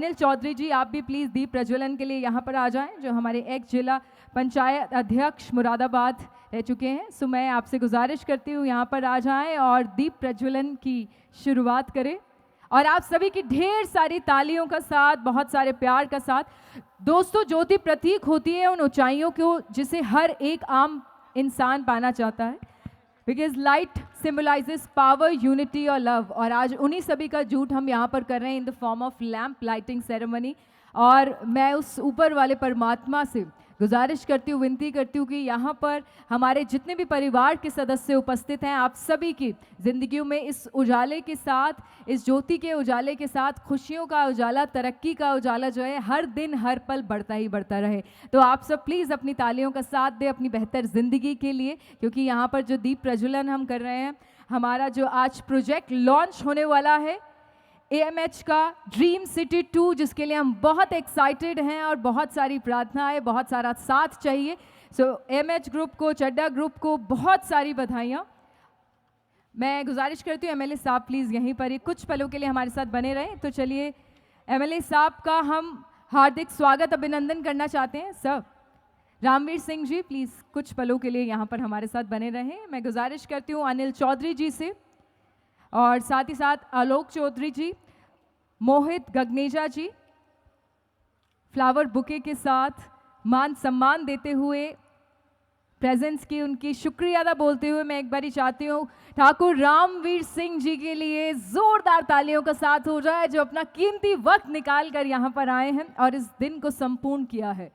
अनिल चौधरी जी, आप भी प्लीज़ दीप प्रज्वलन के लिए यहाँ पर आ जाएं, जो हमारे एक्स जिला पंचायत अध्यक्ष मुरादाबाद रह चुके हैं। सो मैं आपसे गुजारिश करती हूँ यहाँ पर आ जाएं और दीप प्रज्वलन की शुरुआत करें। और आप सभी की ढेर सारी तालियों का साथ, बहुत सारे प्यार का साथ। दोस्तों, ज्योति प्रतीक होती है उन ऊंचाइयों को जिसे हर एक आम इंसान पाना चाहता है, because light symbolises power, unity और लव। और आज उन्हीं सभी का जूट हम यहाँ पर कर रहे हैं in the form of lamp lighting ceremony. और मैं उस ऊपर वाले परमात्मा से गुजारिश करती हूँ, विनती करती हूँ कि यहाँ पर हमारे जितने भी परिवार के सदस्य उपस्थित हैं, आप सभी की ज़िंदगियों में इस उजाले के साथ, इस ज्योति के उजाले के साथ खुशियों का उजाला, तरक्की का उजाला जो है हर दिन हर पल बढ़ता ही बढ़ता रहे। तो आप सब प्लीज़ अपनी तालियों का साथ दें अपनी बेहतर ज़िंदगी के लिए, क्योंकि यहाँ पर जो दीप प्रज्वलन हम कर रहे हैं, हमारा जो आज प्रोजेक्ट लॉन्च होने वाला है AMH का ड्रीम सिटी 2, जिसके लिए हम बहुत एक्साइटेड हैं और बहुत सारी प्रार्थनाएं, बहुत सारा साथ चाहिए। सो AMH ग्रुप को, चड्डा ग्रुप को बहुत सारी बधाइयाँ। मैं गुजारिश करती हूँ MLA साहब प्लीज़ यहीं पर ही कुछ पलों के लिए हमारे साथ बने रहें। तो चलिए MLA साहब का हम हार्दिक स्वागत, अभिनंदन करना चाहते हैं। सर रामवीर सिंह जी प्लीज़ कुछ पलों के लिए यहाँ पर हमारे साथ बने रहें। मैं गुजारिश करती हूँ अनिल चौधरी जी से, और साथ ही साथ आलोक चौधरी जी, मोहित गगनेजा जी, फ्लावर बुके के साथ मान सम्मान देते हुए, प्रेजेंस की उनकी शुक्रिया अदा बोलते हुए मैं एक बारी चाहती हूँ ठाकुर रामवीर सिंह जी के लिए जोरदार तालियों का साथ हो जाए, जो अपना कीमती वक्त निकाल कर यहाँ पर आए हैं और इस दिन को संपूर्ण किया है।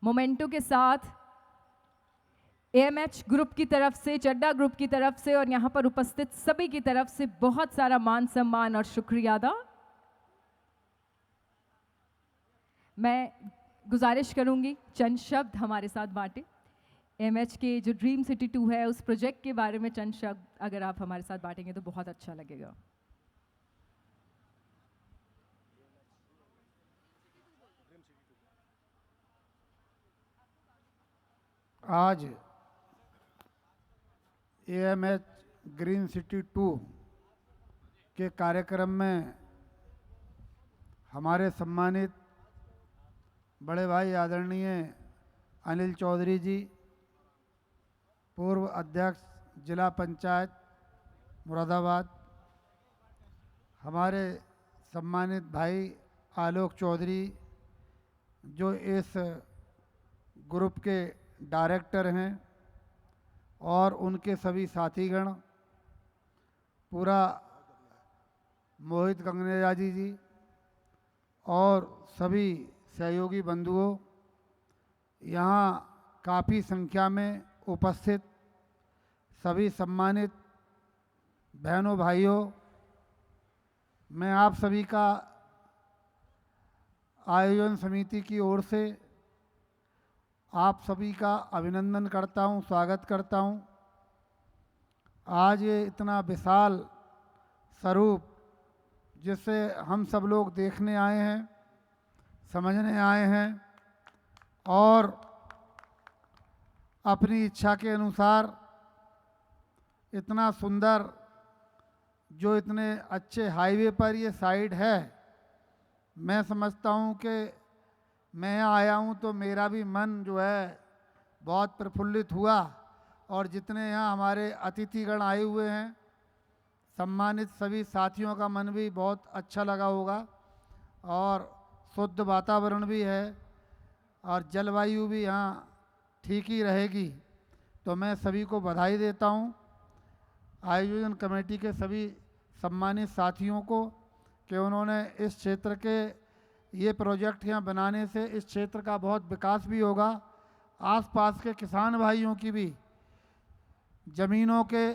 मोमेंटो के साथ AMH ग्रुप की तरफ से, चड्डा ग्रुप की तरफ से और यहाँ पर उपस्थित सभी की तरफ से बहुत सारा मान सम्मान और शुक्रिया अदा। मैं गुजारिश करूंगी चंद शब्द हमारे साथ बांटे। AMH के जो ड्रीम सिटी 2 है, उस प्रोजेक्ट के बारे में चंद शब्द अगर आप हमारे साथ बांटेंगे तो बहुत अच्छा लगेगा। आज AMH ग्रीन सिटी 2 के कार्यक्रम में हमारे सम्मानित बड़े भाई आदरणीय अनिल चौधरी जी, पूर्व अध्यक्ष जिला पंचायत मुरादाबाद, हमारे सम्मानित भाई आलोक चौधरी जो इस ग्रुप के डायरेक्टर हैं, और उनके सभी साथीगण, पूरा मोहित गंगनेजा जी और सभी सहयोगी बंधुओं, यहाँ काफ़ी संख्या में उपस्थित सभी सम्मानित बहनों भाइयों, मैं आप सभी का आयोजन समिति की ओर से आप सभी का अभिनंदन करता हूं, स्वागत करता हूं। आज ये इतना विशाल स्वरूप जिसे हम सब लोग देखने आए हैं, समझने आए हैं, और अपनी इच्छा के अनुसार इतना सुंदर, जो इतने अच्छे हाईवे पर ये साइड है, मैं समझता हूँ कि मैं यहाँ आया हूँ तो मेरा भी मन जो है बहुत प्रफुल्लित हुआ, और जितने यहाँ हमारे अतिथिगण आए हुए हैं, सम्मानित सभी साथियों का मन भी बहुत अच्छा लगा होगा। और शुद्ध वातावरण भी है और जलवायु भी यहाँ ठीक ही रहेगी। तो मैं सभी को बधाई देता हूँ, आयोजन कमेटी के सभी सम्मानित साथियों को, कि उन्होंने इस क्षेत्र के ये प्रोजेक्ट यहाँ बनाने से इस क्षेत्र का बहुत विकास भी होगा। आसपास के किसान भाइयों की भी ज़मीनों के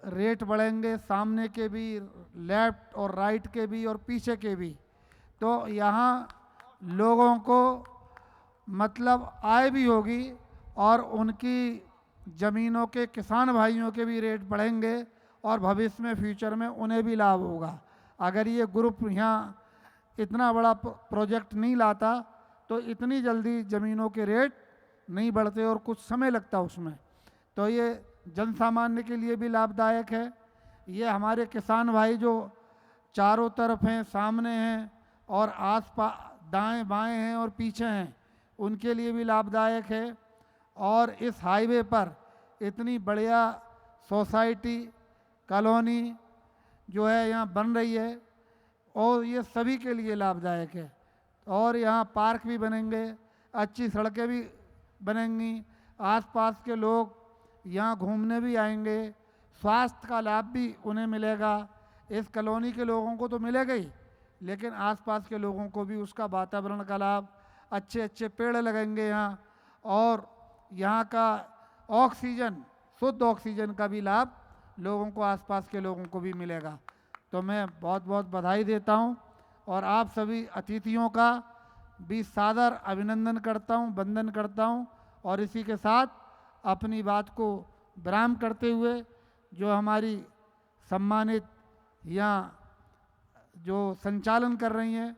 रेट बढ़ेंगे, सामने के भी, लेफ्ट और राइट के भी और पीछे के भी। तो यहाँ लोगों को मतलब आय भी होगी, और उनकी ज़मीनों के किसान भाइयों के भी रेट बढ़ेंगे, और भविष्य में फ्यूचर में उन्हें भी लाभ होगा। अगर ये ग्रुप यहाँ इतना बड़ा प्रोजेक्ट नहीं लाता तो इतनी जल्दी ज़मीनों के रेट नहीं बढ़ते और कुछ समय लगता उसमें। तो ये जन सामान्य के लिए भी लाभदायक है। ये हमारे किसान भाई जो चारों तरफ हैं, सामने हैं और आस-पास दाएं बाएं हैं और पीछे हैं, उनके लिए भी लाभदायक है। और इस हाईवे पर इतनी बढ़िया सोसाइटी कॉलोनी जो है यहाँ बन रही है और ये सभी के लिए लाभदायक है। और यहाँ पार्क भी बनेंगे, अच्छी सड़कें भी बनेंगी, आसपास के लोग यहाँ घूमने भी आएंगे, स्वास्थ्य का लाभ भी उन्हें मिलेगा। इस कॉलोनी के लोगों को तो मिलेगा ही, लेकिन आसपास के लोगों को भी उसका वातावरण का लाभ, अच्छे अच्छे पेड़ लगेंगे यहाँ और यहाँ का ऑक्सीजन, शुद्ध ऑक्सीजन का भी लाभ लोगों को, आसपास के लोगों को भी मिलेगा। तो मैं बहुत बहुत बधाई देता हूँ और आप सभी अतिथियों का भी सादर अभिनंदन करता हूँ, वंदन करता हूँ। और इसी के साथ अपनी बात को विराम करते हुए जो हमारी सम्मानित यहाँ जो संचालन कर रही हैं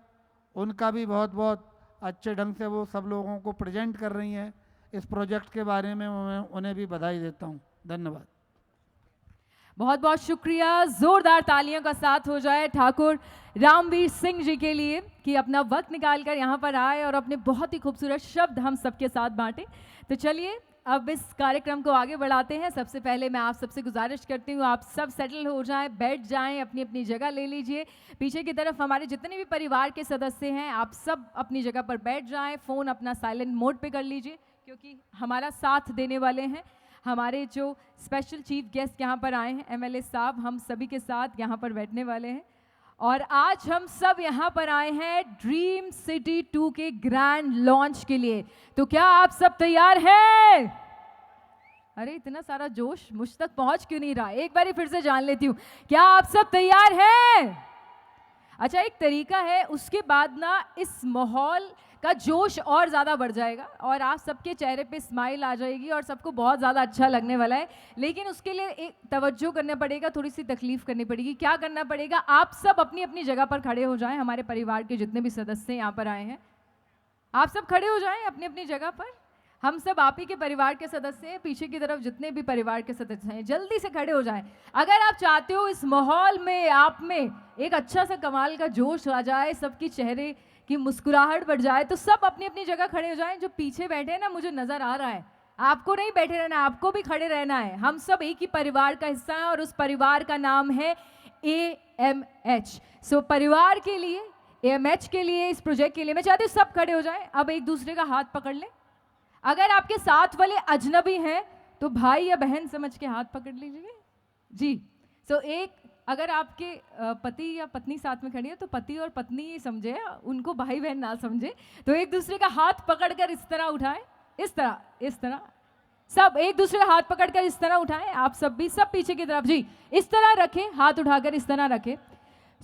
उनका भी बहुत बहुत अच्छे ढंग से वो सब लोगों को प्रेजेंट कर रही हैं इस प्रोजेक्ट के बारे में, मैं उन्हें भी बधाई देता हूँ। धन्यवाद। बहुत बहुत शुक्रिया। जोरदार तालियों का साथ हो जाए ठाकुर रामवीर सिंह जी के लिए कि अपना वक्त निकालकर यहाँ पर आए और अपने बहुत ही खूबसूरत शब्द हम सबके साथ बांटे। तो चलिए अब इस कार्यक्रम को आगे बढ़ाते हैं। सबसे पहले मैं आप सबसे गुजारिश करती हूँ आप सब सेटल हो जाएं, बैठ जाएं, अपनी अपनी जगह ले लीजिए। पीछे की तरफ हमारे जितने भी परिवार के सदस्य हैं आप सब अपनी जगह पर बैठ जाएं, फ़ोन अपना साइलेंट मोड पे कर लीजिए, क्योंकि हमारा साथ देने वाले हैं हमारे जो स्पेशल चीफ गेस्ट यहाँ पर आए हैं, एमएलए साहब, हम सभी के साथ यहाँ पर बैठने वाले हैं। और आज हम सब यहाँ पर आए हैं ड्रीम सिटी 2 के ग्रैंड लॉन्च के लिए। तो क्या आप सब तैयार हैं? अरे इतना सारा जोश मुझ तक पहुँच क्यों नहीं रहा? एक बार फिर से जान लेती हूँ, क्या आप सब तैयार हैं? अच्छा, एक तरीका है, उसके बाद ना इस माहौल का जोश और ज़्यादा बढ़ जाएगा और आप सबके चेहरे पे स्माइल आ जाएगी और सबको बहुत ज़्यादा अच्छा लगने वाला है। लेकिन उसके लिए एक तवज्जो करना पड़ेगा, थोड़ी सी तकलीफ करनी पड़ेगी। क्या करना पड़ेगा? आप सब अपनी अपनी जगह पर खड़े हो जाएं। हमारे परिवार के जितने भी सदस्य यहाँ पर आए हैं आप सब खड़े हो जाएं अपनी अपनी जगह पर। हम सब आप ही के परिवार के सदस्य हैं। पीछे की तरफ जितने भी परिवार के सदस्य हैं जल्दी से खड़े हो जाएं। अगर आप चाहते हो इस माहौल में आप में एक अच्छा सा कमाल का जोश आ जाए, सबकी चेहरे की मुस्कुराहट बढ़ जाए, तो सब अपनी अपनी जगह खड़े हो जाएं। जो पीछे बैठे हैं ना, मुझे नज़र आ रहा है, आपको नहीं बैठे रहना, आपको भी खड़े रहना है। हम सब एक ही परिवार का हिस्सा हैं और उस परिवार का नाम है AMH। सो परिवार के लिए, AMH के लिए, इस प्रोजेक्ट के लिए मैं चाहती हूँ सब खड़े हो जाएं। अब एक दूसरे का हाथ पकड़ लें। अगर आपके साथ वाले अजनबी हैं तो भाई या बहन समझ के हाथ पकड़ लीजिए जी। सो एक, अगर आपके पति या पत्नी साथ में खड़ी है तो पति और पत्नी ही समझे, उनको भाई बहन ना समझे। तो एक दूसरे का हाथ पकड़कर इस तरह उठाएं, इस तरह सब एक दूसरे का हाथ पकड़कर इस तरह उठाएं। आप सब भी, सब पीछे की तरफ जी, इस तरह रखें, हाथ उठाकर इस तरह रखें।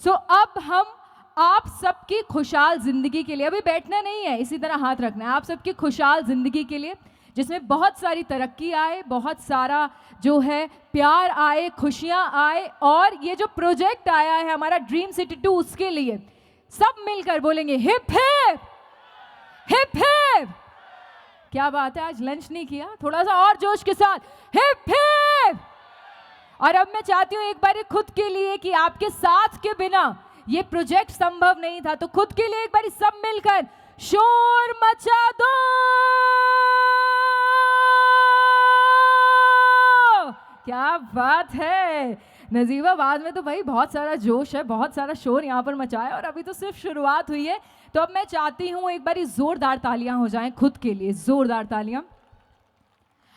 सो अब हम आप सबकी खुशहाल जिंदगी के लिए, अभी बैठना नहीं है, इसी तरह हाथ रखना है, आप सबकी खुशहाल जिंदगी के लिए जिसमें बहुत सारी तरक्की आए, बहुत सारा जो है प्यार आए, खुशियां आए। और ये जो प्रोजेक्ट आया है हमारा ड्रीम सिटी 2, उसके लिए सब मिलकर बोलेंगे हिप हिप हिप हिप। क्या बात है, आज लंच नहीं किया? थोड़ा सा और जोश के साथ हिप हिप। और अब मैं चाहती हूँ एक बार खुद के लिए कि आपके साथ के बिना ये प्रोजेक्ट संभव नहीं था, तो खुद के लिए एक बार सब मिलकर शोर मचा दो। क्या बात है नजीबाबाद में, तो भाई बहुत सारा जोश है, बहुत सारा शोर यहाँ पर मचाया और अभी तो सिर्फ शुरुआत हुई है। तो अब मैं चाहती हूँ एक बार जोरदार तालियां हो जाएं खुद के लिए, जोरदार तालियां।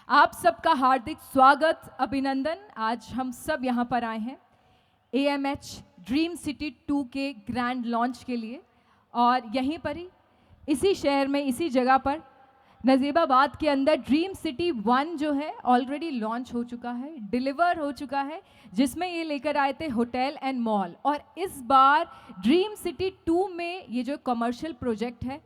आप सबका हार्दिक स्वागत, अभिनंदन। आज हम सब यहाँ पर आए हैं AMH ड्रीम सिटी 2 के ग्रैंड लॉन्च के लिए और यहीं पर ही इसी शहर में, इसी जगह पर नजीबाबाद के अंदर ड्रीम सिटी 1 जो है ऑलरेडी लॉन्च हो चुका है, डिलीवर हो चुका है, जिसमें ये लेकर आए थे होटल एंड मॉल। और इस बार ड्रीम सिटी 2 में ये जो कमर्शियल प्रोजेक्ट है,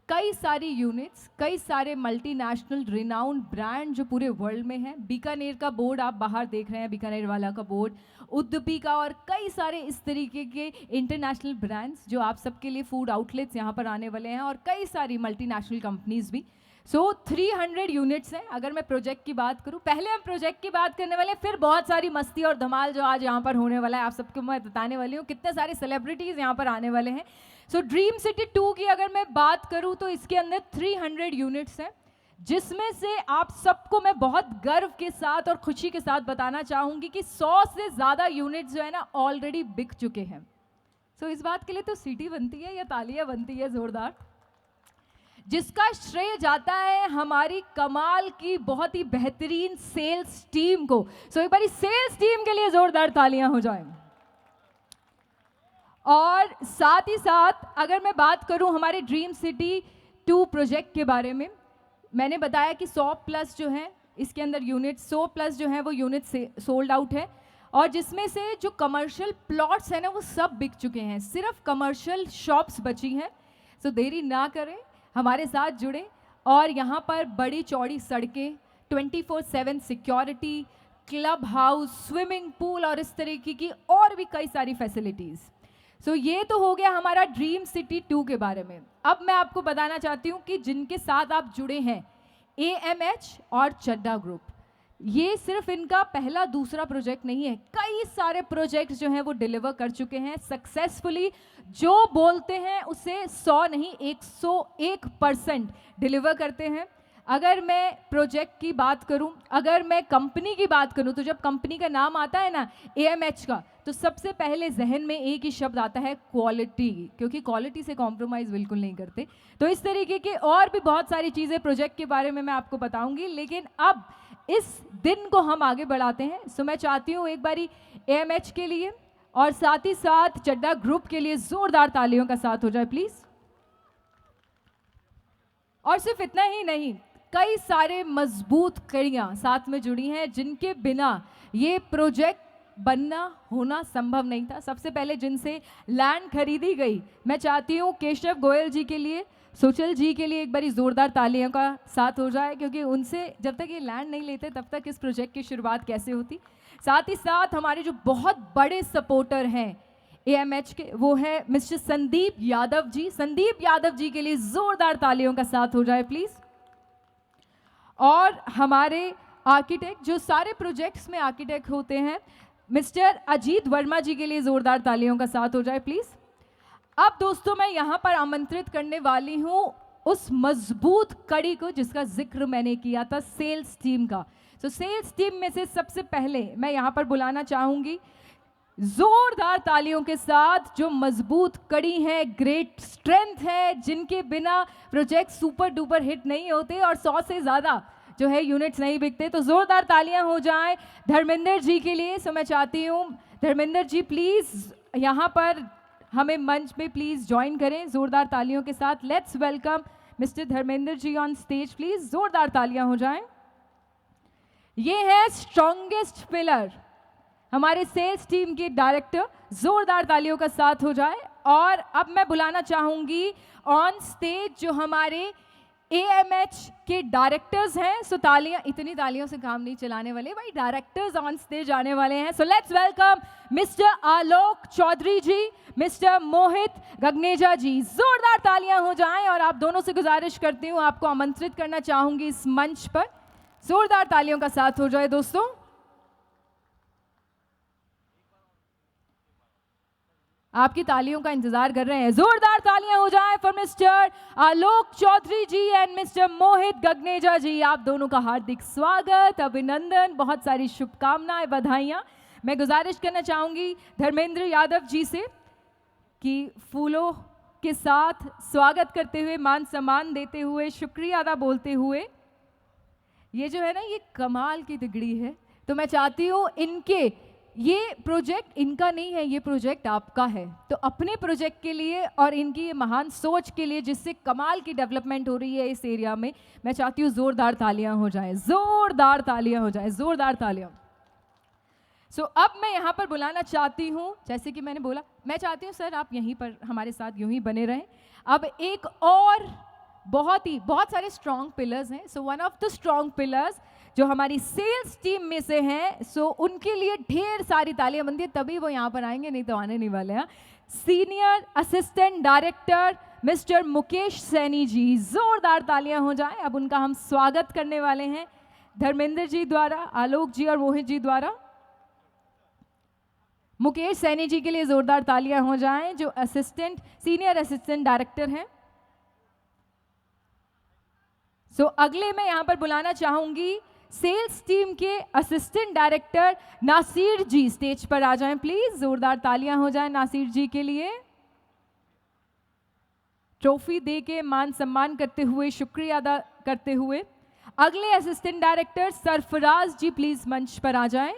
कई सारी यूनिट्स, कई सारे मल्टीनेशनल रिनाउंड ब्रांड जो पूरे वर्ल्ड में हैं। बीकानेर का बोर्ड आप बाहर देख रहे हैं, बीकानेर वाला का बोर्ड, उद्दपी का, और कई सारे इस तरीके के इंटरनेशनल ब्रांड्स जो आप सबके लिए फूड आउटलेट्स यहाँ पर आने वाले हैं, और कई सारी मल्टीनेशनल कंपनीज भी। सो 300 यूनिट्स हैं। अगर मैं प्रोजेक्ट की बात करूं, पहले हम प्रोजेक्ट की बात करने वाले हैं, फिर बहुत सारी मस्ती और धमाल जो आज यहाँ पर होने वाला है आप सबको मैं बताने वाली हूँ। कितने सारे सेलिब्रिटीज़ यहाँ पर आने वाले हैं। सो ड्रीम सिटी 2 की अगर मैं बात करूँ तो इसके अंदर 300 यूनिट्स हैं, जिसमें से आप सबको मैं बहुत गर्व के साथ और खुशी के साथ बताना चाहूँगी कि 100 से ज़्यादा यूनिट्स जो है ना ऑलरेडी बिक चुके हैं। सो इस बात के लिए तो सीटी बनती है या तालियां बनती है ज़ोरदार, जिसका श्रेय जाता है हमारी कमाल की बहुत ही बेहतरीन सेल्स टीम को। सो एक बारी सेल्स टीम के लिए जोरदार तालियां हो जाएं। और साथ ही साथ अगर मैं बात करूं हमारे ड्रीम सिटी 2 प्रोजेक्ट के बारे में, मैंने बताया कि 100 प्लस जो है इसके अंदर यूनिट 100 प्लस जो है वो यूनिट से सोल्ड आउट है, और जिसमें से जो कमर्शियल प्लॉट्स हैं ना वो सब बिक चुके हैं, सिर्फ कमर्शियल शॉप्स बची हैं। सो देरी ना करें, हमारे साथ जुड़े, और यहाँ पर बड़ी चौड़ी सड़कें, 24/7 security, club house, swimming pool और इस तरीके की और भी कई सारी फैसिलिटीज़। सो ये तो हो गया हमारा ड्रीम सिटी 2 के बारे में। अब मैं आपको बताना चाहती हूँ कि जिनके साथ आप जुड़े हैं, AMH और चड्डा ग्रुप, ये सिर्फ इनका पहला दूसरा प्रोजेक्ट नहीं है, कई सारे प्रोजेक्ट्स जो हैं वो डिलीवर कर चुके हैं सक्सेसफुली। जो बोलते हैं उसे 100 नहीं 101% डिलीवर करते हैं। अगर मैं प्रोजेक्ट की बात करूं, अगर मैं कंपनी की बात करूं, तो जब कंपनी का नाम आता है ना AMH का, तो सबसे पहले जहन में एक ही शब्द आता है क्वालिटी, क्योंकि क्वालिटी से कॉम्प्रोमाइज़ बिल्कुल नहीं करते। तो इस तरीके के और भी बहुत सारी चीज़ें प्रोजेक्ट के बारे में मैं आपको बताऊंगी, लेकिन अब इस दिन को हम आगे बढ़ाते हैं। सो मैं चाहती हूँ एक बारी AMH के लिए और साथ ही साथ चड्डा ग्रुप के लिए जोरदार तालियों का साथ हो जाए प्लीज। और सिर्फ इतना ही नहीं, कई सारे मजबूत कड़ियां साथ में जुड़ी हैं, जिनके बिना ये प्रोजेक्ट बनना होना संभव नहीं था। सबसे पहले जिनसे लैंड खरीदी गई, मैं चाहती हूँ केशव गोयल जी के लिए, सुचल जी के लिए एक बारी जोरदार तालियों का साथ हो जाए, क्योंकि उनसे जब तक ये लैंड नहीं लेते तब तक इस प्रोजेक्ट की शुरुआत कैसे होती। साथ ही साथ हमारे जो बहुत बड़े सपोर्टर हैं AMH के, वो है मिस्टर संदीप यादव जी। संदीप यादव जी के लिए जोरदार तालियों का साथ हो जाए प्लीज। और हमारे आर्किटेक्ट, जो सारे प्रोजेक्ट्स में आर्किटेक्ट होते हैं, मिस्टर अजीत वर्मा जी के लिए जोरदार तालियों का साथ हो जाए प्लीज। अब दोस्तों मैं यहाँ पर आमंत्रित करने वाली हूँ उस मजबूत कड़ी को जिसका जिक्र मैंने किया था, सेल्स टीम का। तो सेल्स टीम में से सबसे पहले मैं यहाँ पर बुलाना चाहूँगी जोरदार तालियों के साथ जो मजबूत कड़ी है, ग्रेट स्ट्रेंथ है, जिनके बिना प्रोजेक्ट सुपर डुपर हिट नहीं होते और 100 से ज़्यादा जो है यूनिट्स नहीं बिकते। तो जोरदार तालियां हो जाएं धर्मेंद्र जी के लिए। सो मैं चाहती हूँ धर्मेंद्र जी प्लीज़ यहाँ पर हमें मंच पे प्लीज़ ज्वाइन करें जोरदार तालियों के साथ। Let's welcome mister Dharmendra ji on stage please. जोरदार तालियां हो जाएं। ये है स्ट्रॉन्गेस्ट पिलर, हमारे सेल्स टीम के डायरेक्टर, जोरदार तालियों का साथ हो जाए। और अब मैं बुलाना चाहूंगी ऑन स्टेज जो हमारे AMH के डायरेक्टर्स हैं। सो तालियां, इतनी तालियों से काम नहीं चलाने वाले भाई, डायरेक्टर्स ऑन स्टेज आने वाले हैं। So let's welcome mister Alok Chaudhary ji, mister Mohit Gaganeja ji. जोरदार तालियां हो जाएं। और आप दोनों से गुजारिश करती हूं, आपको आमंत्रित करना चाहूंगी इस मंच पर। जोरदार तालियों का साथ हो जाए दोस्तों। आपकी तालियों का इंतजार कर रहे हैं। जोरदार तालियां हो जाएं for mister Alok Chaudhary ji and mister Mohit Gaganeja ji. आप दोनों का हार्दिक स्वागत, अभिनंदन, बहुत सारी शुभकामनाएं, बधाइयां। मैं गुजारिश करना चाहूंगी धर्मेंद्र यादव जी से कि फूलों के साथ स्वागत करते हुए, मान सम्मान देते हुए, शुक्रिया अदा बोलते हुए, ये जो है ना ये कमाल की तिगड़ी है। तो मैं चाहती हूँ इनके, ये प्रोजेक्ट इनका नहीं है, ये प्रोजेक्ट आपका है। तो अपने प्रोजेक्ट के लिए और इनकी ये महान सोच के लिए, जिससे कमाल की डेवलपमेंट हो रही है इस एरिया में, मैं चाहती हूँ जोरदार तालियां हो जाएं, जोरदार तालियां हो जाएं, जोरदार तालियां। सो अब मैं यहाँ पर बुलाना चाहती हूँ, जैसे कि मैंने बोला, मैं चाहती हूँ सर आप यहीं पर हमारे साथ यूं ही बने रहें। अब एक और बहुत सारे स्ट्रॉन्ग पिलर्स हैं। So one of the strong pillars जो हमारी सेल्स टीम में से हैं, सो उनके लिए ढेर सारी तालियां बनती है, तभी वो यहाँ पर आएंगे, नहीं तो आने नहीं वाले हैं। Senior assistant director mister Mukesh Saini ji. जोरदार तालियां हो जाएं। अब उनका हम स्वागत करने वाले हैं धर्मेंद्र जी द्वारा, आलोक जी और मोहित जी द्वारा। मुकेश सैनी जी के लिए जोरदार तालियां हो जाएं, जो सीनियर असिस्टेंट डायरेक्टर हैं। अगले मैं यहां पर बुलाना चाहूंगी सेल्स टीम के असिस्टेंट डायरेक्टर नासिर जी, स्टेज पर आ जाएं प्लीज। जोरदार तालियां हो जाएं नासिर जी के लिए। ट्रॉफी दे के मान सम्मान करते हुए, शुक्रिया अदा करते हुए अगले assistant director Sarfaraz ji please मंच पर आ जाएं।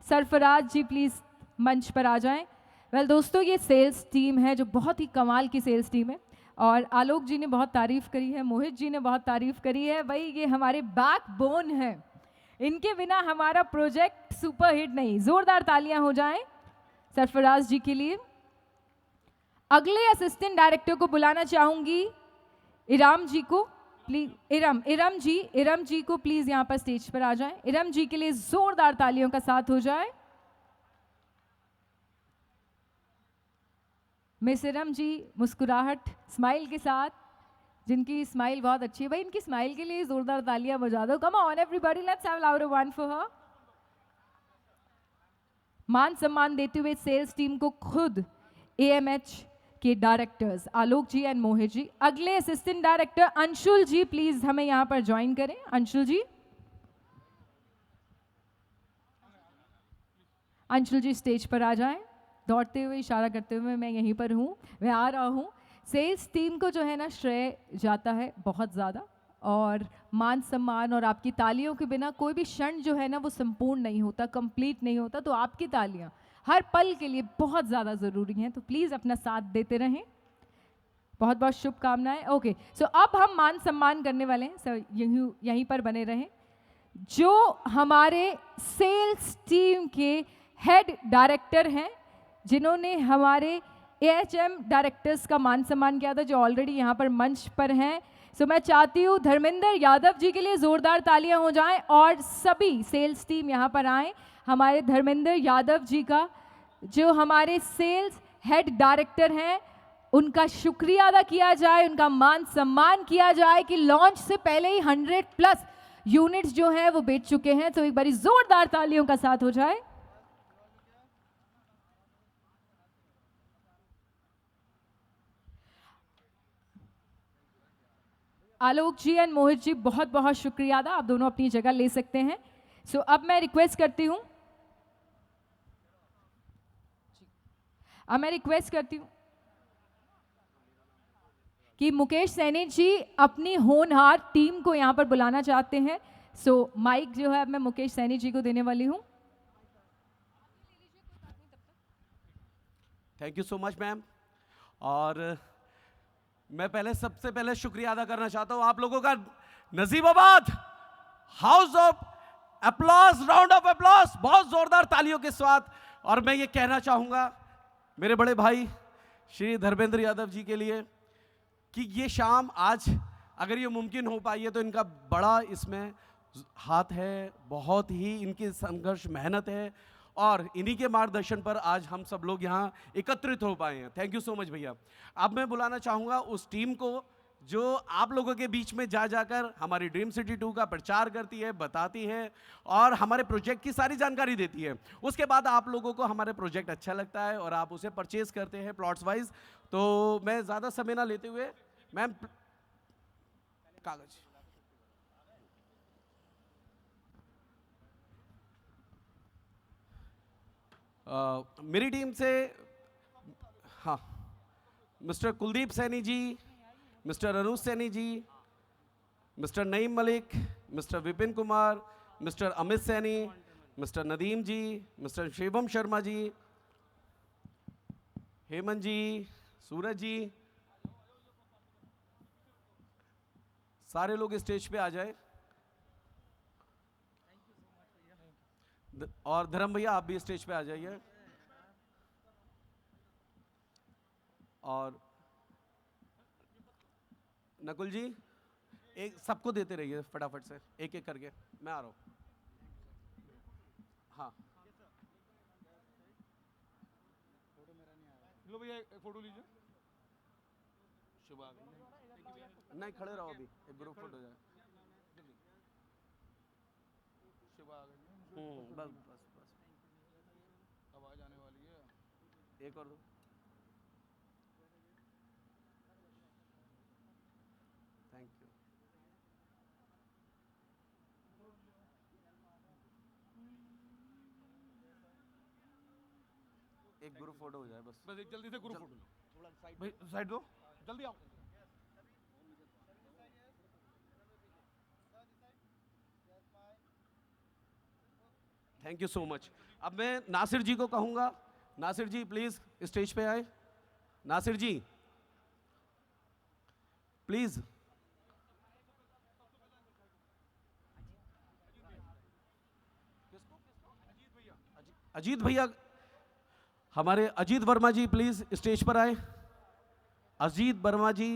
सरफराज जी प्लीज मंच पर आ जाएं। वेल दोस्तों, ये सेल्स टीम है जो बहुत ही कमाल की सेल्स टीम है, और आलोक जी ने बहुत तारीफ करी है, मोहित जी ने बहुत तारीफ करी है। भाई ये हमारे बैकबोन है, इनके बिना हमारा प्रोजेक्ट सुपर हिट नहीं। जोरदार तालियां हो जाएं सरफराज जी के लिए। अगले असिस्टेंट डायरेक्टर को बुलाना चाहूंगी इराम जी को प्लीज। इरम जी को प्लीज यहां पर स्टेज पर आ जाएं। इरम जी के लिए जोरदार तालियों का साथ हो जाए। मिस इरम जी मुस्कुराहट स्माइल के साथ, जिनकी स्माइल बहुत अच्छी है। भाई इनकी स्माइल के लिए जोरदार तालियां बजा दो। Come on everybody, let's have loud one for her. मान सम्मान देते हुए सेल्स टीम को खुद AMH के directors Alok ji and Mohit ji. अगले assistant director Anshul ji please हमें यहां पर ज्वाइन करें। अंशुल जी, अंशुल जी स्टेज पर आ जाएं। दौड़ते हुए इशारा करते हुए मैं यहीं पर हूं, मैं आ रहा हूं। सेल्स टीम को जो है ना श्रेय जाता है बहुत ज़्यादा, और मान सम्मान और आपकी तालियों के बिना कोई भी क्षण जो है ना वो संपूर्ण नहीं होता, कंप्लीट नहीं होता। तो आपकी तालियां हर पल के लिए बहुत ज़्यादा ज़रूरी हैं, तो प्लीज़ अपना साथ देते रहें। बहुत बहुत शुभकामनाएं। ओके, सो अब हम मान सम्मान करने वाले हैं। सर यहीं पर बने रहें। जो हमारे सेल्स टीम के हेड डायरेक्टर हैं, जिन्होंने हमारे AHM डायरेक्टर्स का मान सम्मान किया था, जो ऑलरेडी यहाँ पर मंच पर हैं। सो मैं चाहती हूँ धर्मेंद्र यादव जी के लिए जोरदार तालियां हो जाएं, और सभी सेल्स टीम यहाँ पर आएँ। हमारे धर्मेंद्र यादव जी का, जो हमारे सेल्स हेड डायरेक्टर हैं, उनका शुक्रिया अदा किया जाए, उनका मान सम्मान किया जाए कि लॉन्च से पहले ही 100+ यूनिट्स जो हैं वो बेच चुके हैं। तो एक बारी जोरदार तालियों का साथ हो जाए। आलोक जी एंड मोहित जी, बहुत बहुत शुक्रिया अदा। आप दोनों अपनी जगह ले सकते हैं। सो अब मैं रिक्वेस्ट करती हूं, कि मुकेश सैनी जी अपनी होनहार टीम को यहां पर बुलाना चाहते हैं। सो माइक जो है अब मैं मुकेश सैनी जी को देने वाली हूं। Thank you so much ma'am. और मैं सबसे पहले शुक्रिया अदा करना चाहता हूं आप लोगों का। Najibabad house of applause, round of applause, बहुत जोरदार तालियों के साथ। और मैं ये कहना चाहूंगा मेरे बड़े भाई श्री धर्मेंद्र यादव जी के लिए कि ये शाम आज अगर ये मुमकिन हो पाई है तो इनका बड़ा इसमें हाथ है, बहुत ही इनकी संघर्ष मेहनत है, और इन्हीं के मार्गदर्शन पर आज हम सब लोग यहाँ एकत्रित हो पाए हैं। थैंक यू सो मच भैया। अब मैं बुलाना चाहूँगा उस टीम को जो आप लोगों के बीच में जा जाकर हमारी ड्रीम सिटी 2 का प्रचार करती है, बताती है, और हमारे प्रोजेक्ट की सारी जानकारी देती है। उसके बाद आप लोगों को हमारे प्रोजेक्ट अच्छा लगता है और आप उसे परचेज करते हैं प्लॉट्स वाइज। तो मैं ज़्यादा समय ना लेते हुए मैम कागज मेरी टीम से, हाँ, mister Kuldeep Saini ji, mister Anuj Saini ji, mister Naeem Malik, mister Vipin Kumar, mister Amit Saini, mister Nadeem ji, mister Shivam Sharma ji, Hemant ji, Suraj ji, सारे लोग स्टेज पे आ जाए। और धर्म भैया आप भी स्टेज पे आ जाइए। और नकुल जी, एक सबको देते रहिए फटाफट से, एक एक करके। मैं आ रहा हूं। हाँ, लो भैया एक फोटो लीजिए। नहीं खड़े रहो, अभी एक ग्रुप फोटो जाए। बस बस बस, आवाज आने वाली है। एक और दो। Thank you. एक ग्रुप फोटो हो जाए बस। बस एक जल्दी से ग्रुप फोटो लो। थोड़ा साइड। भाई साइड दो, जल्दी आओ। Thank you so much. अब मैं नासिर जी को कहूंगा, नासिर जी प्लीज स्टेज पे आए। नासिर जी प्लीज। अजीत भैया, हमारे अजीत वर्मा जी प्लीज स्टेज पर आए। अजीत वर्मा जी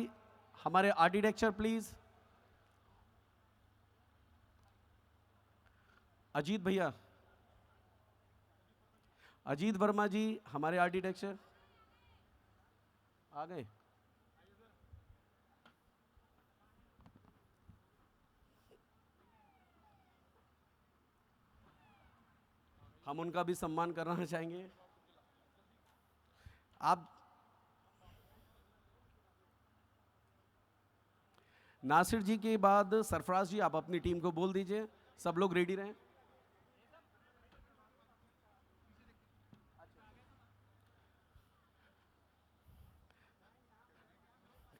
हमारे आर्किटेक्चर प्लीज। अजीत भैया, अजीत वर्मा जी हमारे आर्किटेक्चर आ गए। हम उनका भी सम्मान करना चाहेंगे। आप नासिर जी के बाद सरफराज जी, आप अपनी टीम को बोल दीजिए, सब लोग रेडी रहें।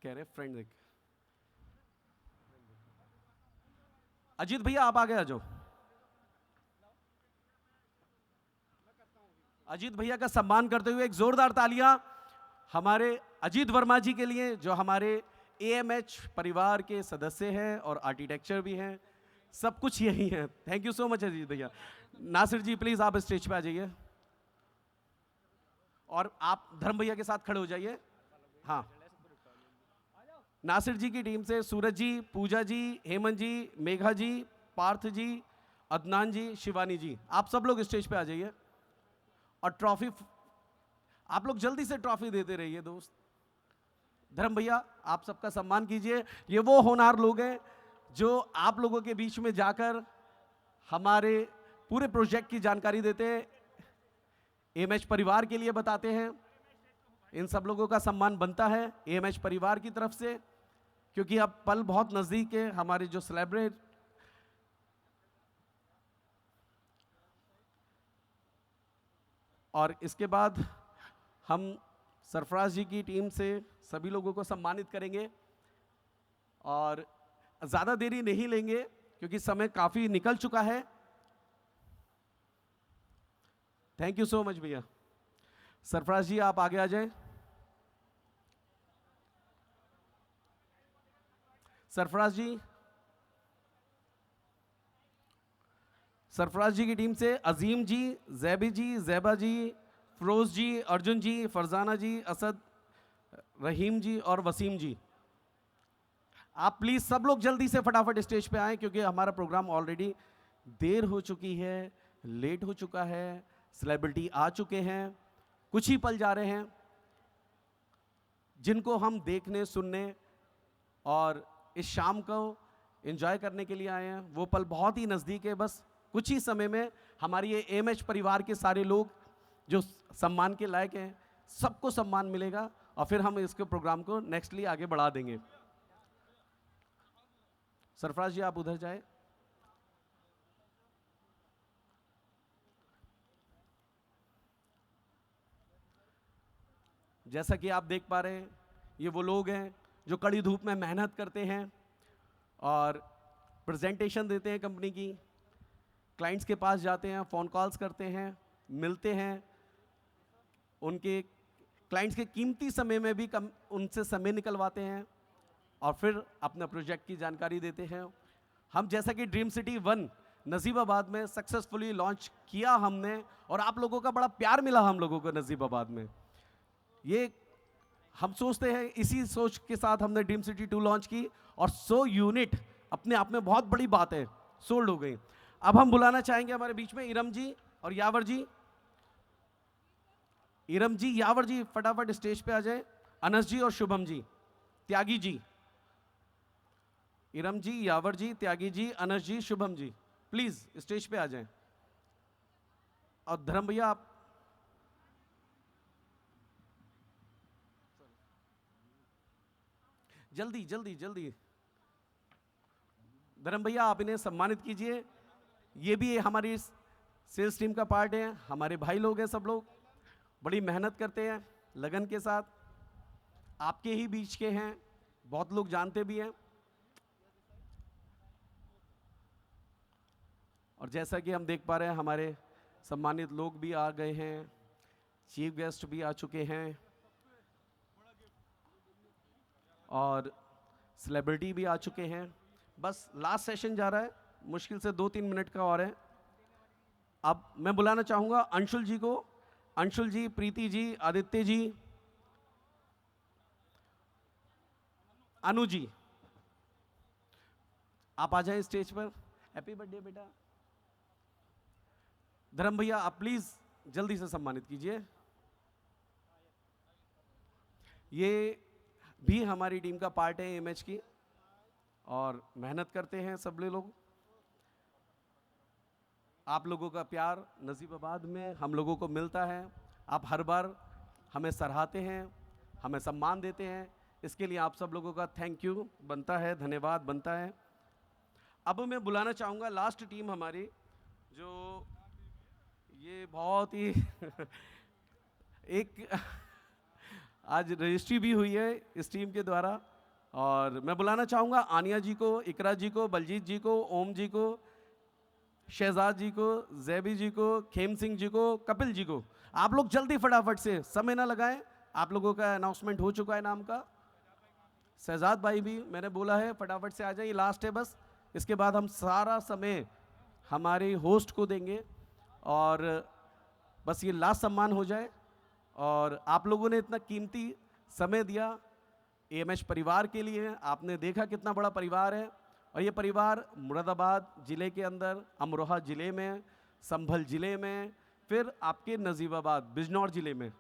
कह रहे फ्रेंड देख। अजीत भैया आप आगे आ जाओ। अजीत भैया का सम्मान करते हुए एक जोरदार तालियां हमारे अजीत वर्मा जी के लिए, जो हमारे AMH परिवार के सदस्य हैं और आर्किटेक्चर भी हैं, सब कुछ यही है। Thank you so much Ajit भैया। नासिर जी प्लीज आप स्टेज पे आ जाइए और आप धर्म भैया के साथ खड़े हो जाइए। हाँ, नासिर जी की टीम से सूरज जी, पूजा जी, हेमंत जी, मेघा जी, पार्थ जी, अदनान जी, शिवानी जी, आप सब लोग स्टेज पे आ जाइए और ट्रॉफी आप लोग जल्दी से ट्रॉफी देते रहिए दोस्त। धर्म भैया आप सबका सम्मान कीजिए। ये वो होनहार लोग हैं जो आप लोगों के बीच में जाकर हमारे पूरे प्रोजेक्ट की जानकारी देते हैं, AMH परिवार के लिए बताते हैं। इन सब लोगों का सम्मान बनता है AMH परिवार की तरफ से, क्योंकि अब पल बहुत नजदीक है। हमारे जो सेलिब्रेट और इसके बाद हम सरफराज जी की टीम से सभी लोगों को सम्मानित करेंगे और ज़्यादा देरी नहीं लेंगे क्योंकि समय काफ़ी निकल चुका है। थैंक यू सो मच भैया। सरफराज जी आप आगे आ जाएं। सरफराज जी, सरफराज जी की टीम से अजीम जी, जैबी जी, जैबा जी, फरोज जी, अर्जुन जी, फरजाना जी, असद, रहीम जी और वसीम जी, आप प्लीज सब लोग जल्दी से फटाफट स्टेज पे आएं क्योंकि हमारा प्रोग्राम ऑलरेडी देर हो चुकी है, लेट हो चुका है, सेलिब्रिटी आ चुके हैं, कुछ ही पल जा रहे हैं जिनको हम देखने, सुनने और इस शाम को एंजॉय करने के लिए आए हैं। वो पल बहुत ही नज़दीक है। बस कुछ ही समय में हमारी ये AMH परिवार के सारे लोग जो सम्मान के लायक हैं, सबको सम्मान मिलेगा और फिर हम इसके प्रोग्राम को नेक्स्टली आगे बढ़ा देंगे। सरफराज जी आप उधर जाए। जैसा कि आप देख पा रहे हैं, ये वो लोग हैं जो कड़ी धूप में मेहनत करते हैं और प्रेजेंटेशन देते हैं कंपनी की, क्लाइंट्स के पास जाते हैं, फ़ोन कॉल्स करते हैं, मिलते हैं, उनके क्लाइंट्स के कीमती समय में भी उनसे समय निकलवाते हैं और फिर अपना प्रोजेक्ट की जानकारी देते हैं। हम जैसा कि ड्रीम सिटी 1 नजीबाबाद में सक्सेसफुली लॉन्च किया हमने और आप लोगों का बड़ा प्यार मिला हम लोगों को नजीबाबाद में। ये हम सोचते हैं, इसी सोच के साथ हमने ड्रीम सिटी 2 लॉन्च की और 100 यूनिट अपने आप में बहुत बड़ी बात है, सोल्ड हो गई। अब हम बुलाना चाहेंगे हमारे बीच में इरम जी और यावर जी। इरम जी, यावर जी फटाफट स्टेज पे आ जाए। अनस जी और शुभम जी, त्यागी जी, इरम जी, यावर जी, त्यागी जी, अनस जी, शुभम जी, प्लीज स्टेज पे आ जाएं। और धर्म भैया आप जल्दी जल्दी जल्दी, धर्म भैया आप इन्हें सम्मानित कीजिए। ये भी हमारी सेल्स टीम का पार्ट है, हमारे भाई लोग हैं, सब लोग बड़ी मेहनत करते हैं लगन के साथ, आपके ही बीच के हैं, बहुत लोग जानते भी हैं। और जैसा कि हम देख पा रहे हैं हमारे सम्मानित लोग भी आ गए हैं, चीफ गेस्ट भी आ चुके हैं और सेलिब्रिटी भी आ चुके हैं। बस लास्ट सेशन जा रहा है, मुश्किल से 2-3 मिनट का और है। अब मैं बुलाना चाहूंगा अंशुल जी को, अंशुल जी, प्रीति जी, आदित्य जी, अनु जी, आप आ जाएं स्टेज पर। हैप्पी बर्थडे बेटा। धर्म भैया आप प्लीज जल्दी से सम्मानित कीजिए। ये भी हमारी टीम का पार्ट है एएमएच की, और मेहनत करते हैं सब लोग। आप लोगों का प्यार नजीबाबाद में हम लोगों को मिलता है, आप हर बार हमें सराहते हैं, हमें सम्मान देते हैं, इसके लिए आप सब लोगों का थैंक यू बनता है, धन्यवाद बनता है। अब मैं बुलाना चाहूँगा लास्ट टीम हमारी, जो ये बहुत ही एक आज रजिस्ट्री भी हुई है इस टीम के द्वारा, और मैं बुलाना चाहूँगा आनिया जी को, इकरा जी को, बलजीत जी को, ओम जी को, शहजाद जी को, जैबी जी को, खेम सिंह जी को, कपिल जी को। आप लोग जल्दी फटाफट से, समय ना लगाएं, आप लोगों का अनाउंसमेंट हो चुका है नाम का। शहजाद भाई भी मैंने बोला है फटाफट से आ जाइए, लास्ट है बस, इसके बाद हम सारा समय हमारे होस्ट को देंगे और बस ये लास्ट सम्मान हो जाए। और आप लोगों ने इतना कीमती समय दिया एएमएच परिवार के लिए, आपने देखा कितना बड़ा परिवार है, और ये परिवार मुरादाबाद ज़िले के अंदर, अमरोहा ज़िले में, संभल ज़िले में, फिर आपके नजीबाबाद बिजनौर ज़िले में,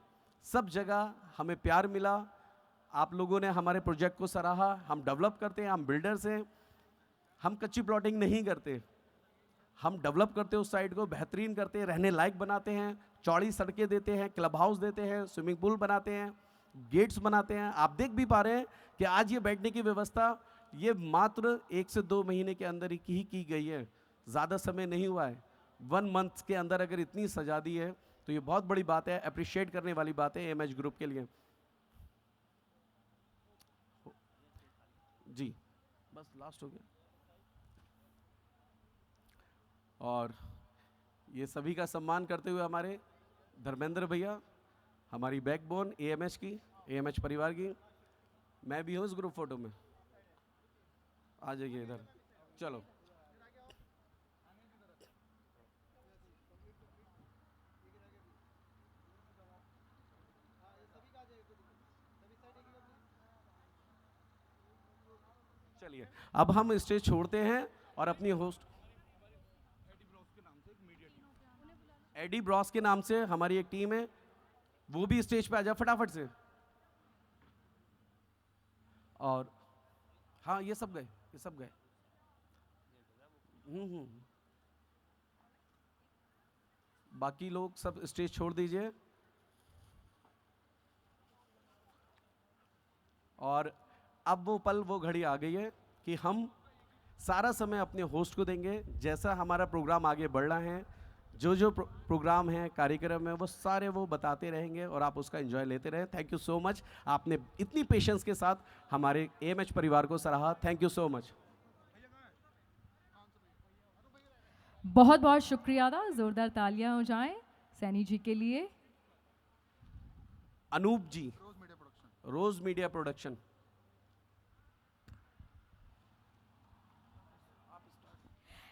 सब जगह हमें प्यार मिला। आप लोगों ने हमारे प्रोजेक्ट को सराहा। हम डेवलप करते हैं, हम बिल्डर्स हैं, हम कच्ची प्लॉटिंग नहीं करते, हम डेवलप करते हैं उस साइड को, बेहतरीन करते हैं, रहने लायक बनाते हैं, चौड़ी सड़कें देते हैं, क्लब हाउस देते हैं, स्विमिंग पूल बनाते हैं, गेट्स बनाते हैं। आप देख भी पा रहे हैं कि आज ये बैठने की व्यवस्था ये मात्र 1 से 2 महीने के अंदर ही की गई है, ज़्यादा समय नहीं हुआ है। 1 मंथ के अंदर अगर इतनी सजा दी है तो ये बहुत बड़ी बात है, अप्रिशिएट करने वाली बात है एएमएच ग्रुप के लिए। जी बस लास्ट हो गया। और ये सभी का सम्मान करते हुए हमारे धर्मेंद्र भैया, हमारी बैकबोन एएमएच की, एएमएच परिवार की, मैं भी हूँ इस ग्रुप फोटो में, आ जाइए इधर, चलो। चलिए अब हम स्टेज छोड़ते हैं और अपनी होस्ट एडी ब्रॉस के नाम से हमारी एक टीम है, वो भी स्टेज पे आ जाए फटाफट से। और हाँ ये सब गए, ये सब गए। बाकी लोग सब स्टेज छोड़ दीजिए। और अब वो पल, वो घड़ी आ गई है कि हम सारा समय अपने होस्ट को देंगे। जैसा हमारा प्रोग्राम आगे बढ़ रहा है, जो प्रोग्राम है, कार्यक्रम है, वो सारे वो बताते रहेंगे और आप उसका एंजॉय लेते रहें। थैंक यू सो मच, आपने इतनी पेशेंस के साथ हमारे एएमएच परिवार को सराहा। Thank you so much. बहुत बहुत शुक्रिया था, जोरदार तालियां हो जाएं सैनी जी के लिए। अनूप जी, रोज मीडिया प्रोडक्शन।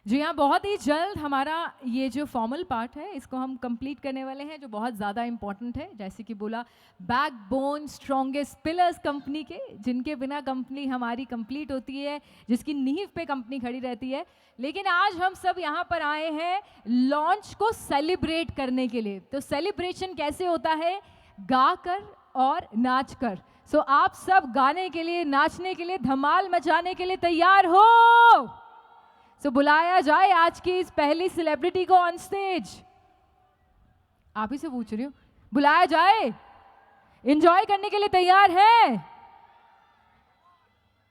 जी हाँ, बहुत ही जल्द हमारा ये जो फॉर्मल पार्ट है इसको हम कंप्लीट करने वाले हैं, जो बहुत ज़्यादा इम्पॉर्टेंट है। जैसे कि बोला, बैकबोन, स्ट्रॉन्गेस्ट पिलर्स कंपनी के, जिनके बिना कंपनी हमारी कंप्लीट होती है, जिसकी नींव पे कंपनी खड़ी रहती है। लेकिन आज हम सब यहाँ पर आए हैं लॉन्च को सेलिब्रेट करने के लिए। तो सेलिब्रेशन कैसे होता है? गा कर और नाच कर। सो आप सब गाने के लिए, नाचने के लिए, धमाल मचाने के लिए तैयार हो? सो बुलाया जाए आज की इस पहली सेलिब्रिटी को ऑन स्टेज। आप ही से पूछ रही हूँ, बुलाया जाए? एंजॉय करने के लिए तैयार हैं?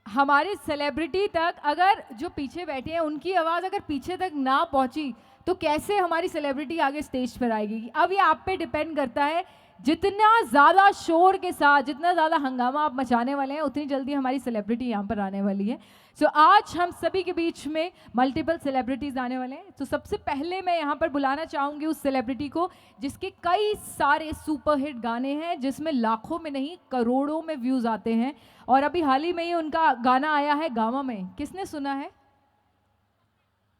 हमारी सेलिब्रिटी तक अगर जो पीछे बैठे हैं उनकी आवाज़ अगर पीछे तक ना पहुंची तो कैसे हमारी सेलिब्रिटी आगे स्टेज पर आएगी? अब ये आप पे डिपेंड करता है। जितना ज़्यादा शोर के साथ, जितना ज़्यादा हंगामा आप मचाने वाले हैं, उतनी जल्दी हमारी सेलिब्रिटी यहाँ पर आने वाली है। सो आज हम सभी के बीच में मल्टीपल सेलिब्रिटीज़ आने वाले हैं। तो सबसे पहले मैं यहाँ पर बुलाना चाहूँगी उस सेलिब्रिटी को जिसके कई सारे सुपरहिट गाने हैं, जिसमें लाखों में नहीं करोड़ों में व्यूज़ आते हैं। और अभी हाल ही में ही उनका गाना आया है गामा में। किसने सुना है?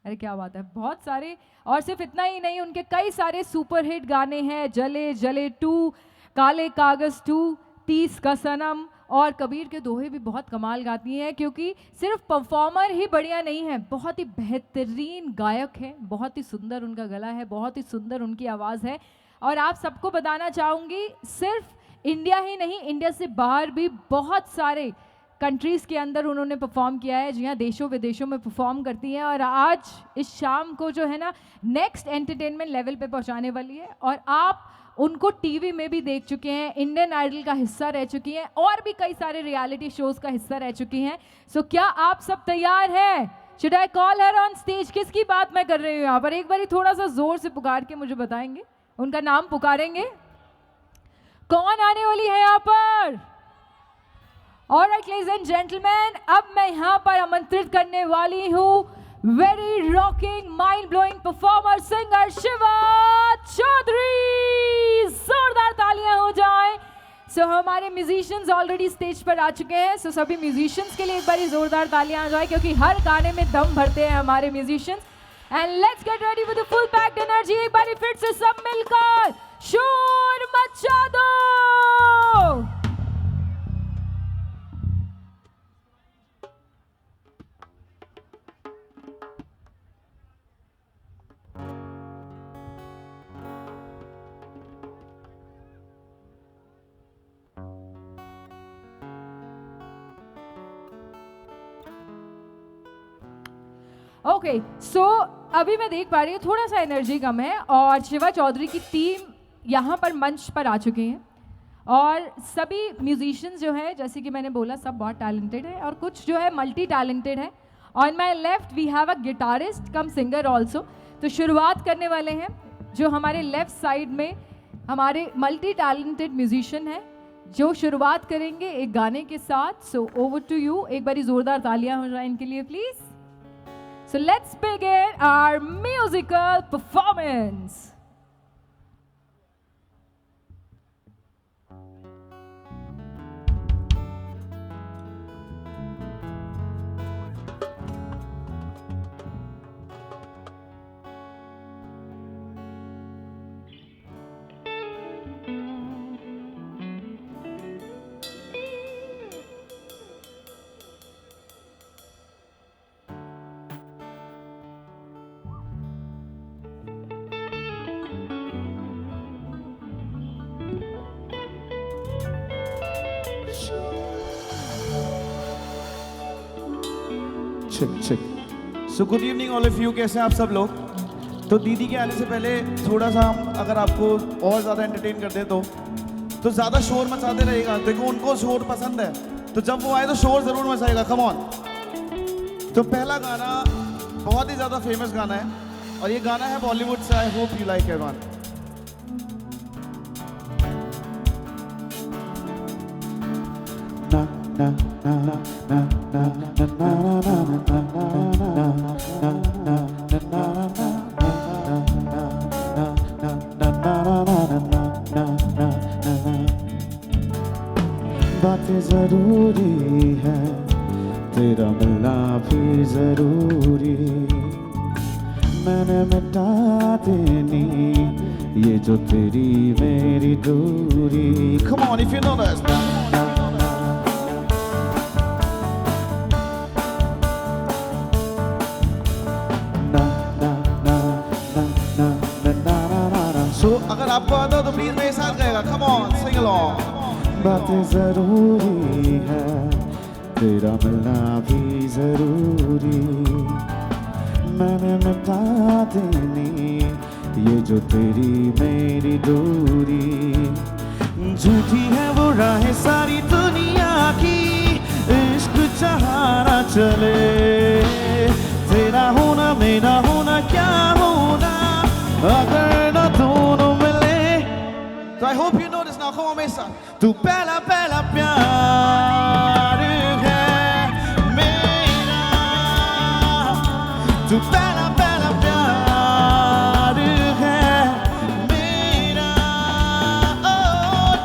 अरे क्या बात है, बहुत सारे। और सिर्फ इतना ही नहीं, उनके कई सारे सुपरहिट गाने हैं। जले जले 2, काले कागज़ 2, 30 का सनम और कबीर के दोहे भी बहुत कमाल गाती हैं। क्योंकि सिर्फ परफॉर्मर ही बढ़िया नहीं है, बहुत ही बेहतरीन गायक है। बहुत ही सुंदर उनका गला है, बहुत ही सुंदर उनकी आवाज़ है। और आप सबको बताना चाहूँगी, सिर्फ इंडिया ही नहीं, इंडिया से बाहर भी बहुत सारे कंट्रीज़ के अंदर उन्होंने परफॉर्म किया है। जी हाँ, देशों विदेशों में परफॉर्म करती हैं। और आज इस शाम को जो है ना, नेक्स्ट एंटरटेनमेंट लेवल पे पहुंचाने वाली है। और आप उनको टीवी में भी देख चुके हैं, इंडियन आइडल का हिस्सा रह चुकी हैं और भी कई सारे रियलिटी शोज़ का हिस्सा रह चुकी हैं। सो क्या आप सब तैयार हैं? Should I call her on stage? किसकी बात मैं कर रही हूँ यहाँ पर? एक बार थोड़ा सा ज़ोर से पुकार के मुझे बताएंगे, उनका नाम पुकारेंगे। कौन आने वाली है यहाँ पर? ऑलराइट लेडीज एंड जेंटलमैन, अब मैं यहाँ पर आमंत्रित करने वाली हूँ very rocking, mind blowing performer, singer Shiva Chaudhary. जोरदार तालियां हो जाएं। सो हमारे म्यूजिशियंस ऑलरेडी स्टेज पर आ चुके हैं। सो सभी म्यूजिशियंस के लिए एक बारी जोरदार तालियां हो जाए, क्योंकि हर गाने में दम भरते हैं हमारे musicians. And let's get ready with the full packed energy. एक बारी फिर से सब मिलकर शोर मचा दो। ओके, सो अभी मैं देख पा रही हूँ थोड़ा सा एनर्जी कम है और शिवा चौधरी की टीम यहाँ पर मंच पर आ चुकी हैं। और सभी म्यूजिशियंस जो है, जैसे कि मैंने बोला, सब बहुत टैलेंटेड है और कुछ जो है मल्टी टैलेंटेड है। On my left we have a guitarist cum singer also. तो शुरुआत करने वाले हैं जो हमारे लेफ्ट साइड में हमारे मल्टी टैलेंटेड म्यूजिशियन हैं, जो शुरुआत करेंगे एक गाने के साथ। So over to you. एक बारी जोरदार तालियां हो जाए इनके लिए please. So let's begin our musical performance. Check. So good evening all of you. कैसे हैं आप सब लोग? तो दीदी के आने से पहले थोड़ा सा हम अगर आपको और ज़्यादा एंटरटेन कर दें तो ज़्यादा शोर मचाते रहेगा। देखो उनको शोर पसंद है, तो जब वो आए तो शोर ज़रूर मचाएगा। Come on. तो पहला गाना बहुत ही ज़्यादा फेमस गाना है और ये गाना है बॉलीवुड से। I hope you like it one. बातें जरूरी है, तेरा मिलना भी जरूरी। मैंने मिटा देनी ये जो तेरी मेरी दूरी। Come on if you know this. So अगर आपको आता हो तो प्लीज मेरे साथ गाएगा। Come on, sing along. बातें जरूरी है, तेरा मिलना भी जरूरी। मैंने मिटा देनी ये जो तेरी मेरी दूरी। झूठी है वो राहें सारी दुनिया की, इश्क जहाँ ना चले। तेरा होना मेरा होना क्या होना अगर ना दोनों मिले। So I hope you know this now. Come on, Mesa. तू पहला पहला प्यार है मेरा, तू पहला पहला प्यार है मेरा। ओ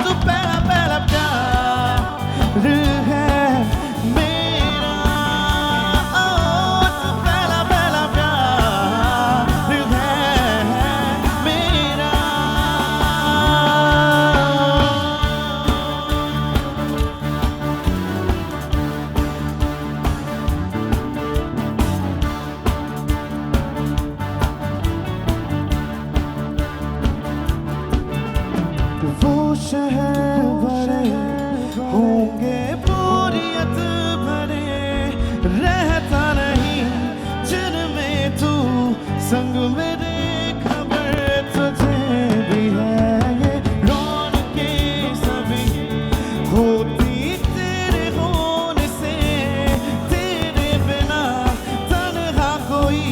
तू पहला पहला प्यार है मेरा। ओ तू पहला पहला प्यार है मेरा। वो शहर बड़े होंगे बोरियत भरे, रहता नहीं जिनमें तू संग मेरे। खबर तुझे भी है ये रौनके सभी होती तेरे होने से। तेरे बिना तन्हा कोई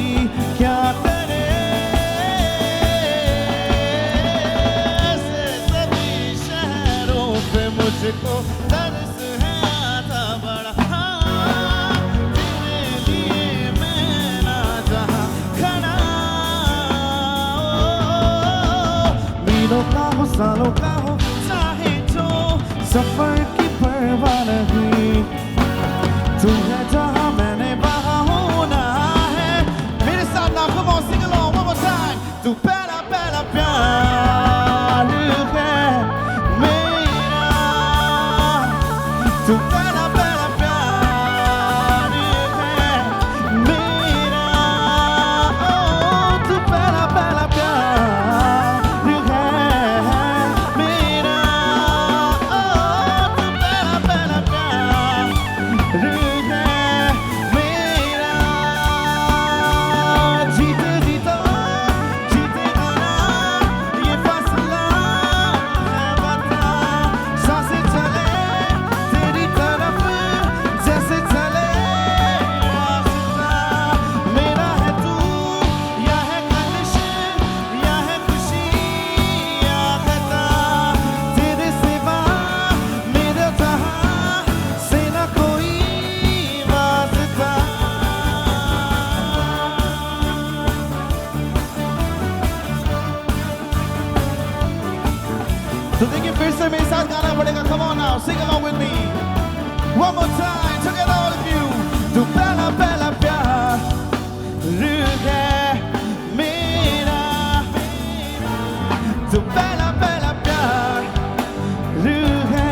क्या करे। ऐसे सभी शहरों पे मुझको तरस है आता बड़ा। हाँ, तेरे लिए मैं ना जहाँ खड़ा। मीलों का हो सालों का हो चाहे जो, सफर की परवाह नहीं। तू है जहाँ मैंने वहाँ होना है। मेरे साथ ना come on, sing along one more time. तू पहला पहला प्यार है मेरा, तू पहला पहला प्यार है मेरा। ओ तू पहला पहला प्यार है मेरा। ओ तू पहला पहला प्यार है मेरा। जीते जीतो जीतेगा ना ये फैसला है बता। सांसें चले तेरी तरफ जैसे चले रास्ता। मेरा है तू या है कलिश या है खुशी या खता। तेरे सिवा मेरे जहां से ना कोई वास्ता। तो देखिए फिर से मेरे साथ गाना पड़ेगा। Come on now, sing along with me. One more time, together all of you. तू पहला पहला प्यार है मेरा, तू पहला पहला प्यार है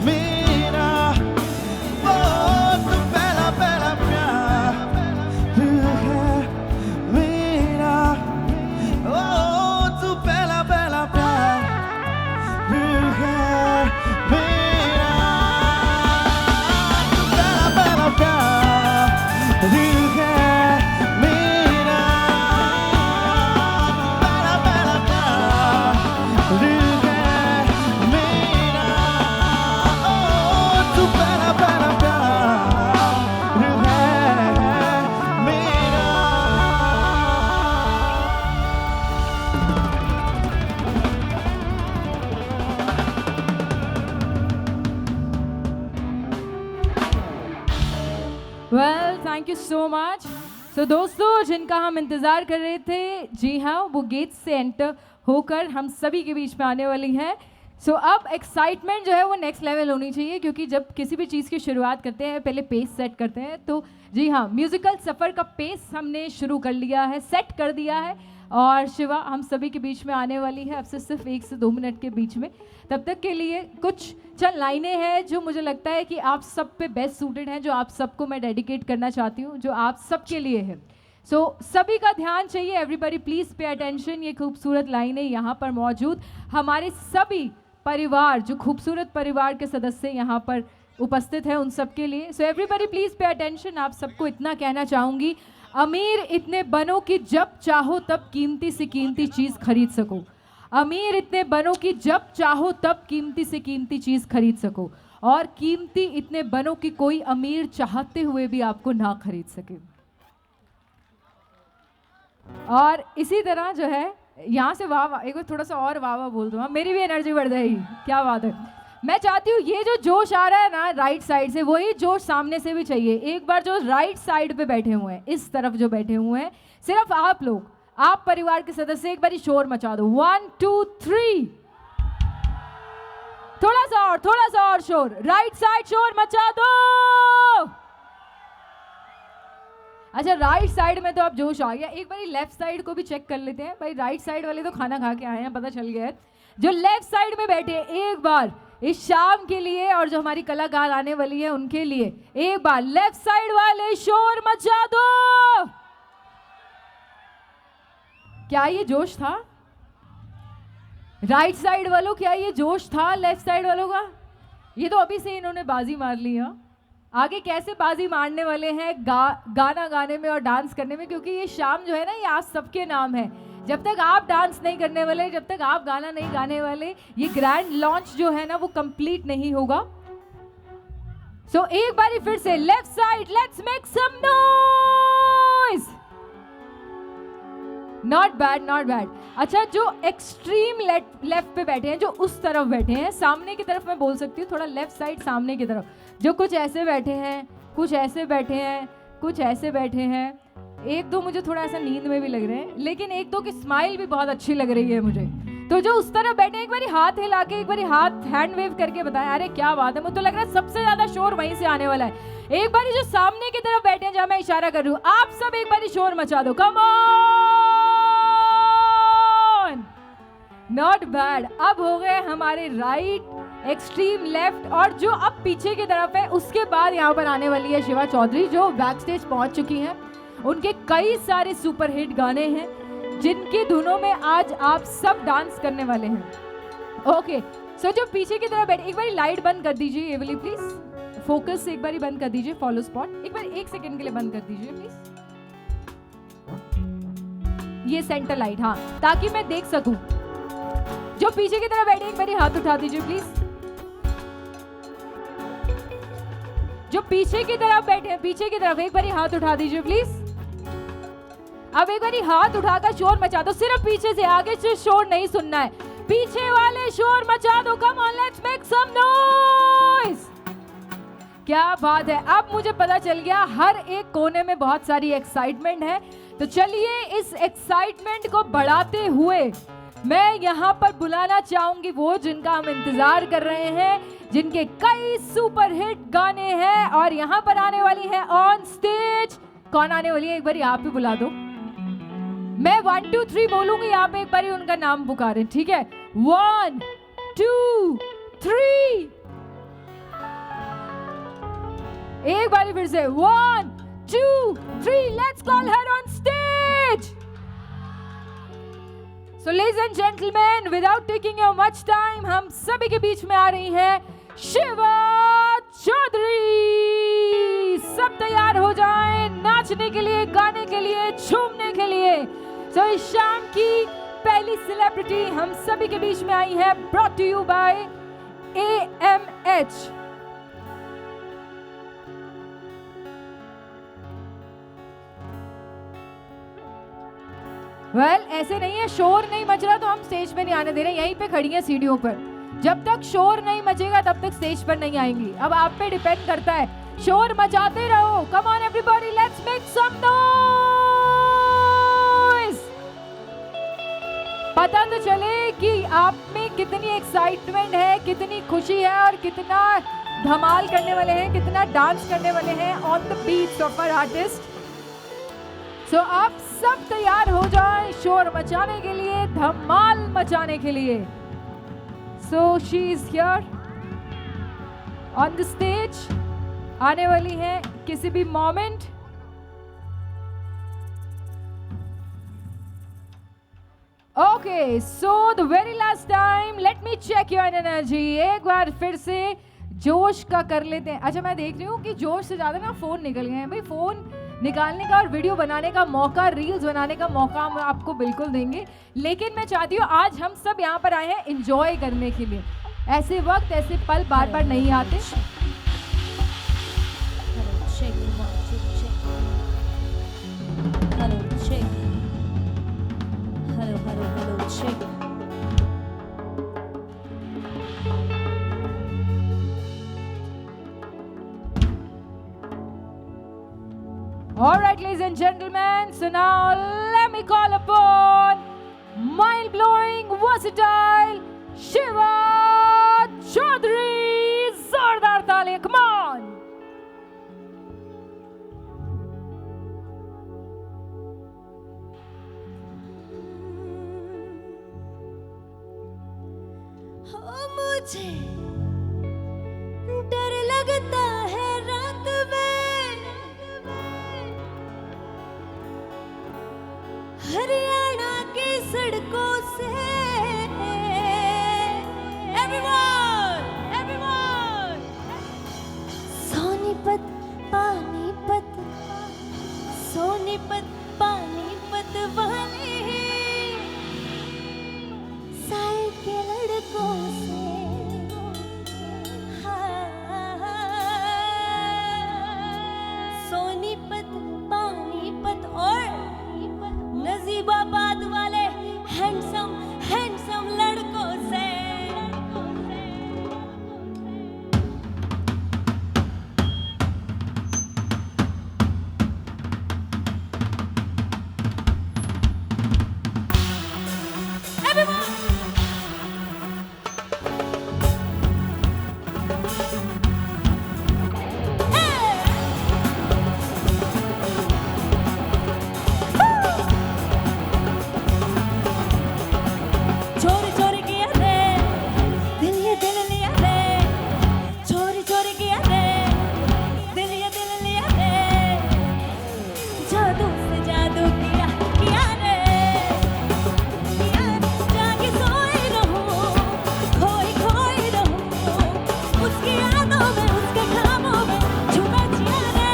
मेरा। ओ तू पहला पहला प्यार है मेरा। ओ तू पहला पहला प्यार है मेरा। तू पहला पहला प्यार है मेरा। पहला पहला प्यार है मेरा। ओ तू पहला पहला प्यार है मेरा। Well thank you so much. सो दोस्तों जिनका हम इंतज़ार कर रहे थे, जी हाँ, वो गेट से एंटर होकर हम सभी के बीच में आने वाली हैं। सो अब एक्साइटमेंट जो है वो नेक्स्ट लेवल होनी चाहिए, क्योंकि जब किसी भी चीज़ की शुरुआत करते हैं पहले पेस सेट करते हैं। तो जी हाँ, म्यूज़िकल सफ़र का पेस हमने शुरू कर लिया है, सेट कर दिया है, और शिवा हम सभी के बीच में आने वाली है अब से सिर्फ 1 से 2 मिनट के बीच में। तब तक के लिए कुछ चंद लाइनें हैं जो मुझे लगता है कि आप सब पे बेस्ट सूटेड हैं, जो आप सबको मैं डेडिकेट करना चाहती हूँ, जो आप सबके लिए है। सो सभी का ध्यान चाहिए, एवरीबॉडी प्लीज़ पे अटेंशन। ये खूबसूरत लाइनें यहाँ पर मौजूद हमारे सभी परिवार, जो खूबसूरत परिवार के सदस्य यहाँ पर उपस्थित हैं, उन सब के लिए। So everybody please pay attention. आप सबको इतना कहना चाहूँगी, अमीर इतने बनो कि जब चाहो तब कीमती से कीमती चीज़ खरीद सको। अमीर इतने बनो कि जब चाहो तब कीमती से कीमती चीज़ खरीद सको, और कीमती इतने बनो कि कोई अमीर चाहते हुए भी आपको ना खरीद सके। और इसी तरह जो है यहाँ से वाह वाह, एक बार थोड़ा सा और वाह वाह बोल दूँ, मेरी भी एनर्जी बढ़ जाएगी। क्या बात है। मैं चाहती हूँ ये जो जोश आ रहा है ना राइट साइड से, वही जोश सामने से भी चाहिए। एक बार जो राइट साइड पे बैठे हुए हैं, इस तरफ जो बैठे हुए हैं, सिर्फ आप लोग, आप परिवार के सदस्य एक बार शोर मचा दो। 1 2 3, थोड़ा सा और शोर, राइट साइड शोर मचा दो। अच्छा, राइट साइड में तो अब जोश आ गया, एक बार लेफ्ट साइड को भी चेक कर लेते हैं। भाई राइट साइड वाले तो खाना खा के आए हैं, पता चल गया है। जो लेफ्ट साइड में बैठे, एक बार इस शाम के लिए, और जो हमारी कलाकार आने वाली है उनके लिए, एक बार लेफ्ट साइड वाले शोर मचा दो। क्या ये जोश था राइट साइड वालों? क्या ये जोश था लेफ्ट साइड वालों का? ये तो अभी से इन्होंने बाजी मार ली है। आगे कैसे बाजी मारने वाले हैं गाना गाने में और डांस करने में, क्योंकि ये शाम जो है ना, ये आज सबके नाम है। जब तक आप डांस नहीं करने वाले, जब तक आप गाना नहीं गाने वाले, ये ग्रैंड लॉन्च जो है ना वो कंप्लीट नहीं होगा। सो एक बारी फिर से left side, let's make some noise. Not bad, not bad. अच्छा, जो एक्सट्रीम लेफ्ट पे बैठे हैं, जो उस तरफ बैठे हैं, सामने की तरफ मैं बोल सकती हूँ, थोड़ा लेफ्ट साइड सामने की तरफ, जो कुछ ऐसे बैठे हैं, कुछ ऐसे बैठे हैं, कुछ ऐसे बैठे हैं, एक दो मुझे थोड़ा ऐसा नींद में भी लग रहे हैं, लेकिन एक दो की स्माइल भी बहुत अच्छी लग रही है मुझे। तो जो उस तरफ बैठे, एक बारी हाथ हिला के, एक बारी हाथ हैंड वेव करके बताएं, अरे क्या बात है। मुझे तो लग रहा है सबसे ज्यादा शोर वहीं से आने वाला है। एक बारी जो सामने की तरफ बैठे हैं, जहां मैं इशारा कर रही हूँ, आप सब एक बारी शोर मचा दो। Come on, not bad. अब हो गए हमारे राइट, एक्सट्रीम लेफ्ट, और जो अब पीछे की तरफ है, उसके बाद यहाँ पर आने वाली है शिवा चौधरी, जो बैक स्टेज पहुंच चुकी हैं। उनके कई सारे सुपरहिट गाने हैं जिनकी धुनों में आज आप सब डांस करने वाले हैं। ओके, सो जो पीछे की तरफ बैठे, एक बार लाइट बंद कर दीजिए ये वाली प्लीज, फोकस एक बार बंद कर दीजिए, फॉलो स्पॉट एक बार 1 सेकंड के लिए बंद कर दीजिए प्लीज, ये सेंटर लाइट, हाँ, ताकि मैं देख सकूं। जो पीछे की तरफ बैठे, एक बार हाथ उठा दीजिए प्लीज। जो पीछे की तरफ बैठे हैं, पीछे की तरफ एक बार हाथ उठा दीजिए प्लीज। अब एक बार हाथ उठाकर शोर मचा दो, सिर्फ पीछे से, आगे से शोर नहीं सुनना है। पीछे वाले शोर मचा दो। Come on, let's make some noise. क्या बात है। अब मुझे पता चल गया हर एक कोने में बहुत सारी एक्साइटमेंट है, तो चलिए इस एक्साइटमेंट को बढ़ाते हुए मैं यहाँ पर बुलाना चाहूंगी वो जिनका हम इंतजार कर रहे हैं, जिनके कई सुपरहिट गाने हैं, और यहाँ पर आने वाली है ऑन स्टेज। कौन आने वाली है, एक बार आप ही बुला दो। मैं 1 2 3 बोलूंगी, आप एक बार उनका नाम पुकारें, ठीक है? 1 2 3, एक बार फिर से 1 2 3, let's call her on stage. So ladies and gentlemen, without taking your much time, हम सभी के बीच में आ रही हैं शिवा चौधरी। सब तैयार हो जाएं नाचने के लिए, गाने के लिए, झूमने के लिए। So इस शाम की पहली सेलिब्रिटी हम सभी के बीच में आई है, brought to you by AMH। ऐसे नहीं है, शोर नहीं मच रहा तो हम स्टेज पे नहीं आने दे रहे, यहीं पे खड़ी हैं सीढ़ियों पर। जब तक शोर नहीं मचेगा तब तक स्टेज पर नहीं आएंगी। अब आप पे डिपेंड करता है, शोर मचाते रहो। Come on everybody, let's make some noise. पता तो चले कि आप में कितनी एक्साइटमेंट है, कितनी खुशी है, और कितना धमाल करने वाले हैं, कितना डांस करने वाले हैं on the beats of our artist. सो आप सब तैयार हो जाएं शोर मचाने के लिए, धमाल मचाने के लिए। So she is here on the stage, आने वाली है किसी भी moment. Okay, Okay, so the very last time, let me check your energy. एक बार फिर से जोश का कर लेते हैं. अच्छा, मैं देख रही हूँ कि जोश से ज़्यादा ना फ़ोन निकल गए हैं. भाई फ़ोन निकालने का और वीडियो बनाने का मौका, रील्स बनाने का मौका हम आपको बिल्कुल देंगे. लेकिन मैं चाहती हूँ आज हम सब यहाँ पर आए हैं इंजॉय करने के लिए. ऐसे वक्त, ऐसे पल बार बार नहीं आते. All right, ladies and gentlemen, so now let me call upon mind-blowing, versatile Shiva Chaudhary. Zordar taaliyan, come on! मुझे डर लगता है रात में हरियाणा की सड़कों से. Everyone, everyone. सोनीपत पानीपत, सोनीपत पानीपत वाले साइड के लड़कों से. सोनीपत पानीपत और नजीबाबाद वाले हैंडसम हैंडसम लड़कों से. चोरी चोरी किया रे दिल ये दिल लिया रे. चोरी चोरी किया रे दिल ये दिल लिया रे. जादू से जादू किया किया रे. जाके सोई रहूं, खोई खोई रहूं उसकी यादों में, उसके ख्वाबों में छुपा जिया रे.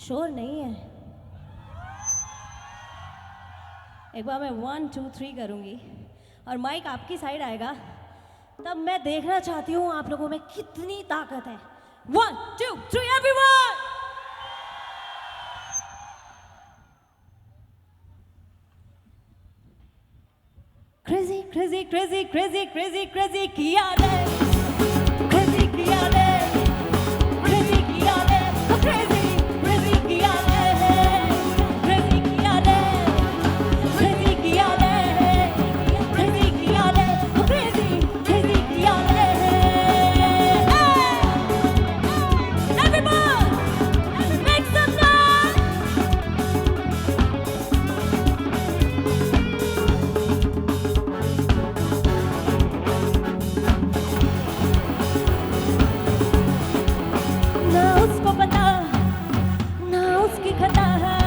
शोर नहीं है. एक बार मैं 1 2 3 करूंगी और माइक आपकी साइड आएगा, तब मैं देखना चाहती हूँ आप लोगों में कितनी ताकत है. 1 2 3 everyone. Crazy crazy crazy crazy crazy crazy किया रे. क्रेजी किया रे. क्रेजी किया रे. क्रेजी क्रेजी किया रे. क्रेजी किया रे. क्रेजी किया रे. क्रेजी किया रे. क्रेजी क्रेजी किया रे. Everyone, make some noise. ना उसको पता ना उसकी खता है,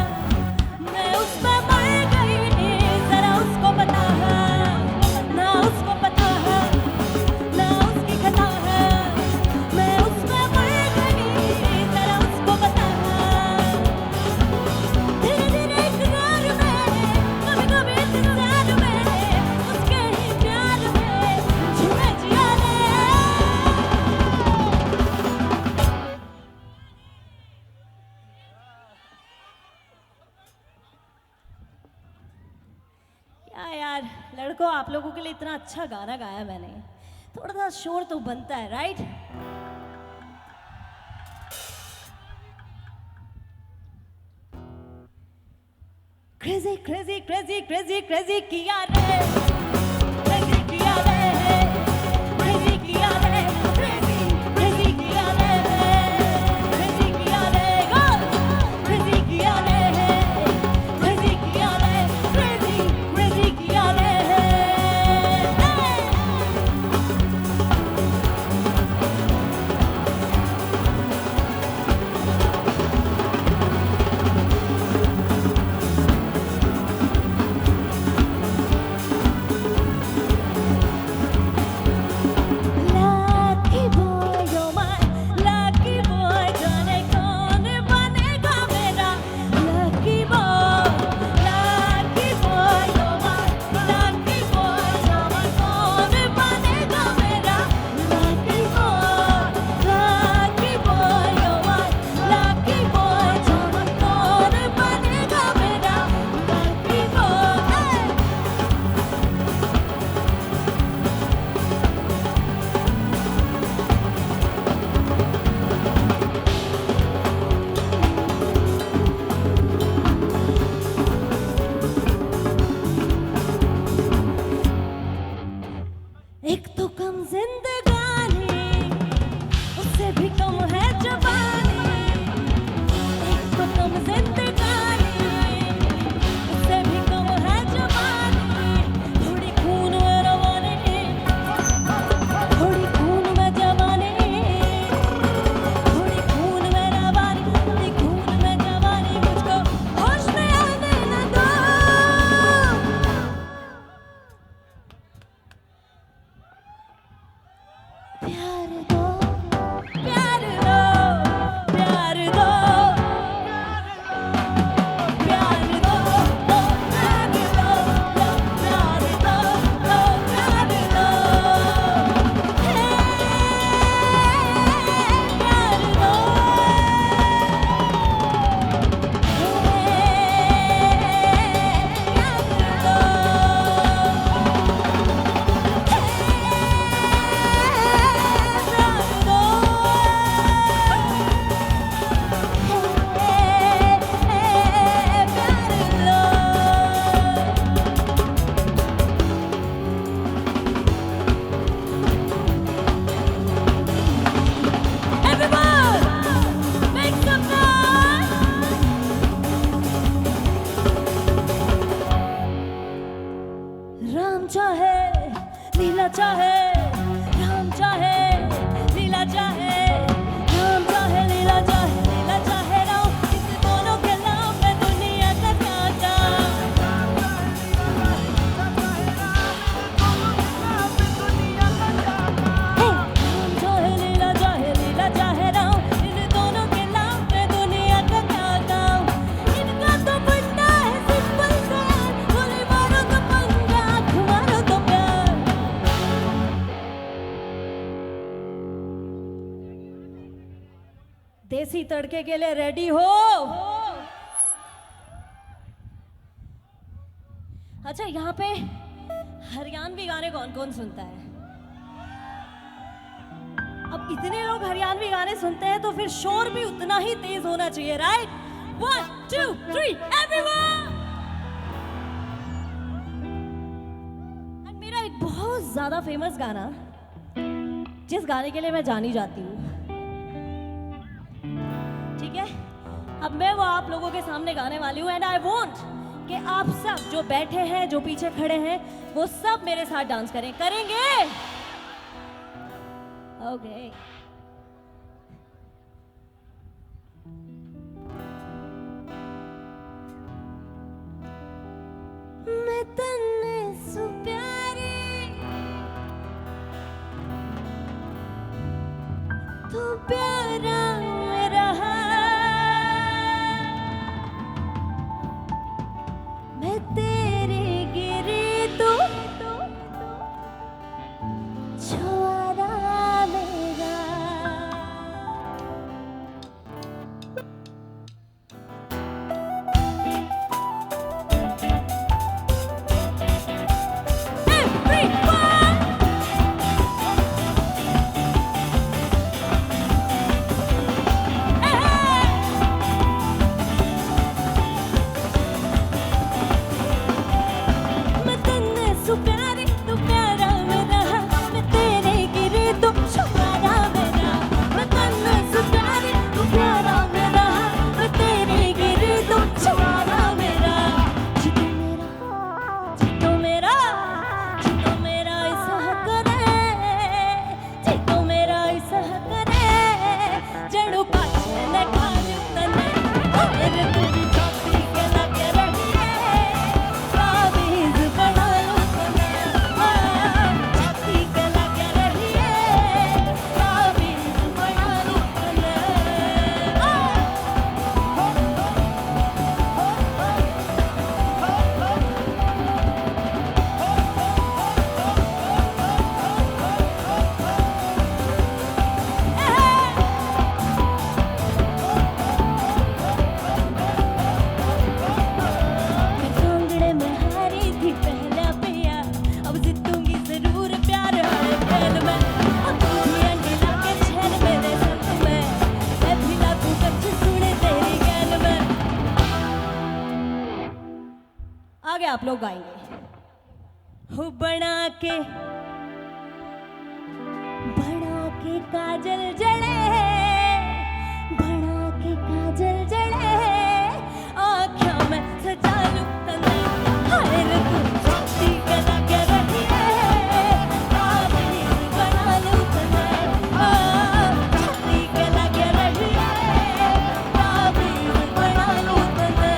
मैं उस पे मर गई जरा उसको पता है. ना उसको पता है ना उसकी खता है, मैं उस पे मर गई जरा उसको पता है. धीरे धीरे इकरार में, कभी कभी इंतजार में, उसके ही प्यार में छुए जिया रे. क्या यार लड़कों, आप लोगों के लिए इतना अच्छा गाना गाया मैंने, थोड़ा सा शोर तो बनता है, right? Crazy crazy crazy crazy crazy किया रे. क्रेजी किया रे. क्रेजी किया रे. क्रेजी क्रेजी किया रे. क्रेजी किया रे. क्रेजी किया रे. क्रेजी किया रे. क्रेजी क्रेजी किया रे. प्यार दो प्यार दो प्यार दो प्यार दो प्यार दो प्यार दो प्यार दो प्यार दो Everyone, make some noise! Ram चाहे लीला चाहे राम चाहे लीला चाहे राम चाहे लीला चाहे लीला चाहे राम इन दोनों के नाम पे दुनिया का क्या काम राम चाहे लीला चाहे राम इन दोनों के नाम पे दुनिया का क्या काम इनका तो बनना है सिंपल सा गोली मारो तो पंगा आँख मारो तो प्यार देसी तड़के के लिए रेडी हो अच्छा यहाँ पे हरियाणवी गाने कौन कौन सुनता है अब इतने लोग हरियाणवी गाने सुनते हैं तो फिर शोर भी उतना ही तेज होना चाहिए राइट 1 2 3 एवरीवन एंड मेरा एक बहुत ज्यादा फेमस गाना जिस गाने के लिए मैं जानी जाती हूँ ठीक है अब मैं वो आप लोगों के सामने गाने वाली हूँ एंड आई वॉन्ट कि आप सब जो बैठे हैं जो पीछे खड़े हैं वो सब मेरे साथ डांस करेंगे ओके मैं तन्ने सु प्यारी तू प्यारा मेरा मैं तेरे गिरी तू छुआरा मेरा मैं तन्ने सु प्यारी तू प्यारा मेरा मैं तेरे गिरे तो छुआरा मेरा मैं तन्ने सु प्यारी तू प्यारा मेरा मैं तेरे गिरे तो छुआरा मेरा जितो मेरा ऐसा करे जितो मेरा ऐसा करे जड़ू पाछे न खालू तने मेरे तेरी छाती के लगे रहिए काबिज बना लूं तने छाती के लगे रहिए काबिज बना लूं तने मैं कांगड़े में हारी थी पहला पिया अब जीतूंगी जरूर प्यार हर खेल में अब तू भी अंडीला के छेल मेरे संग में मैं भी लागू कच्छ सुने तेरी गैल में आगे आप लोग गाएंगे हो बना के काजल जड़े बना के काजल जड़े आँखों में सजा लूं तने हाय रे तू छाती के लगे रहिए काबिज बना लूं तने छाती के लगे रहिए काबिज बना लूं तने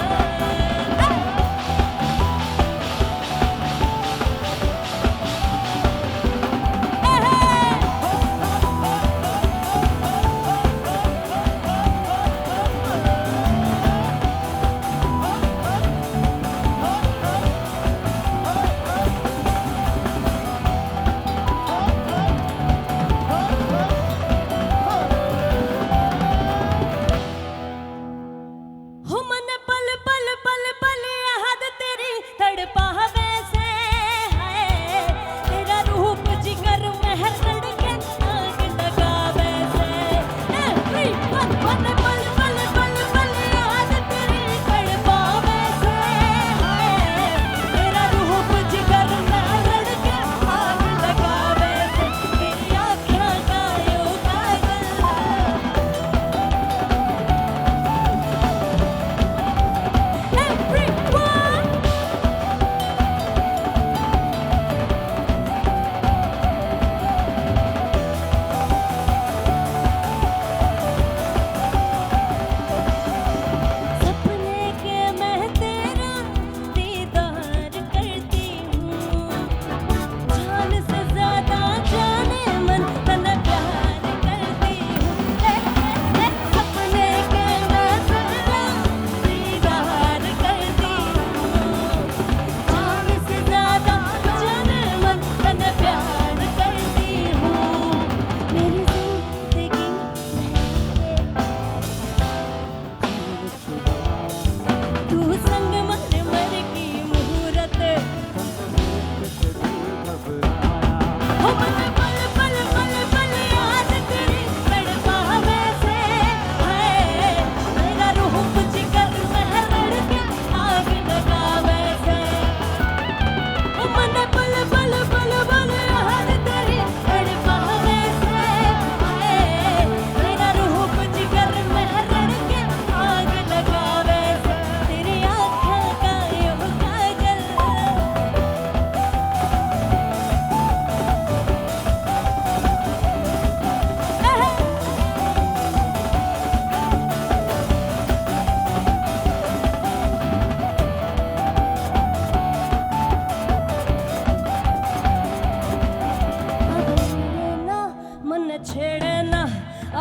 मन छेड़े ना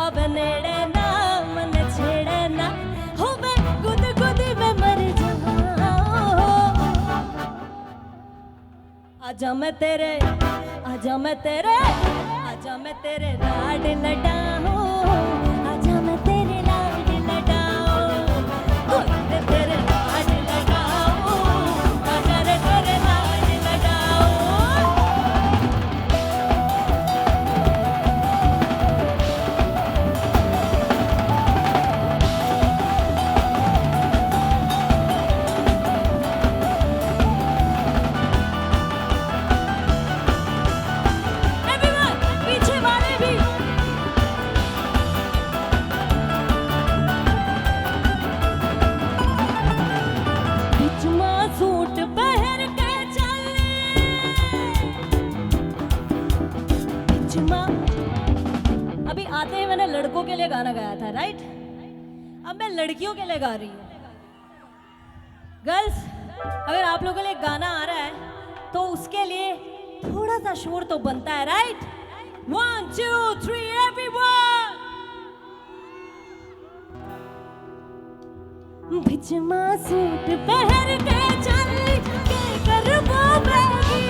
अब नेड़े ना मन छेड़े ना हो मैं गुद गुद में मर जाऊं आजा मैं तेरे आजा मैं तेरे आजा मैं तेरे लाड लडाऊं आजा मैं तेरे लाड लडाऊं गुद तेरे लाड लगाऊं आजा रे तेरे लाड लगाऊं Everyone, पीछे वाले भी बिचमा सूट पहन के चले बिचमा अभी आते ही मैंने लड़कों के लिए गाना गाया था राइट अब मैं लड़कियों के लिए गा रही हूँ गर्ल्स अगर आप लोगों के लिए गाना आ रहा है तो उसके लिए थोड़ा सा शोर तो बनता है राइट 1 2 3 एवरीवन बिचमा सूट पहन के चल के करबो बैगी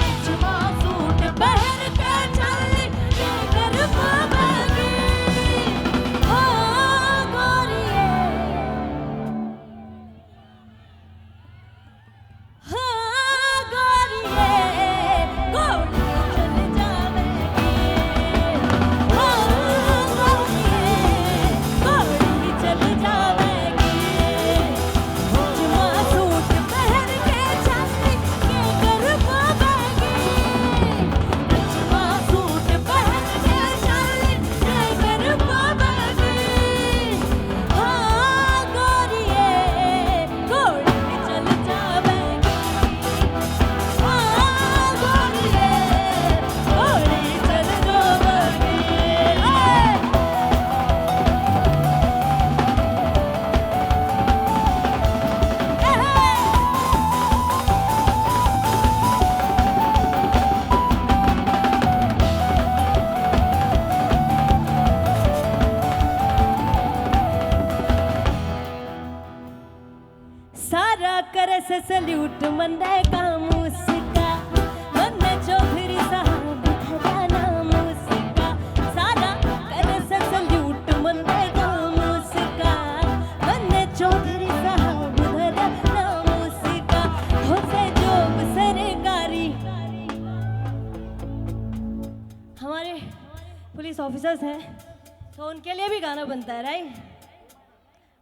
बिचमा सूट पहन के चल के करबो बैगी ओ गोरिए हाँ गोरिए गोरी चल जावेगी हाँ गोरिए गोरी चल जावेगी बिचमा सूट पहन के चल के करबो बैगी बिचमा सूट पहन के चल के करबो बैगी हाँ गोरिए गोरी चल जावेगी हाँ गोरिए गोरी चल जावेगी सारा करे से सल्यूट मंदे काम उसका मन चौधरी साहब धरा नाम उसका सारा करे से सल्यूट मंदे काम उसका मन चौधरी साहब धरा नाम उसका हो से जोग सरकारी हमारे पुलिस ऑफिसर्स हैं तो उनके लिए भी गाना बनता है राइट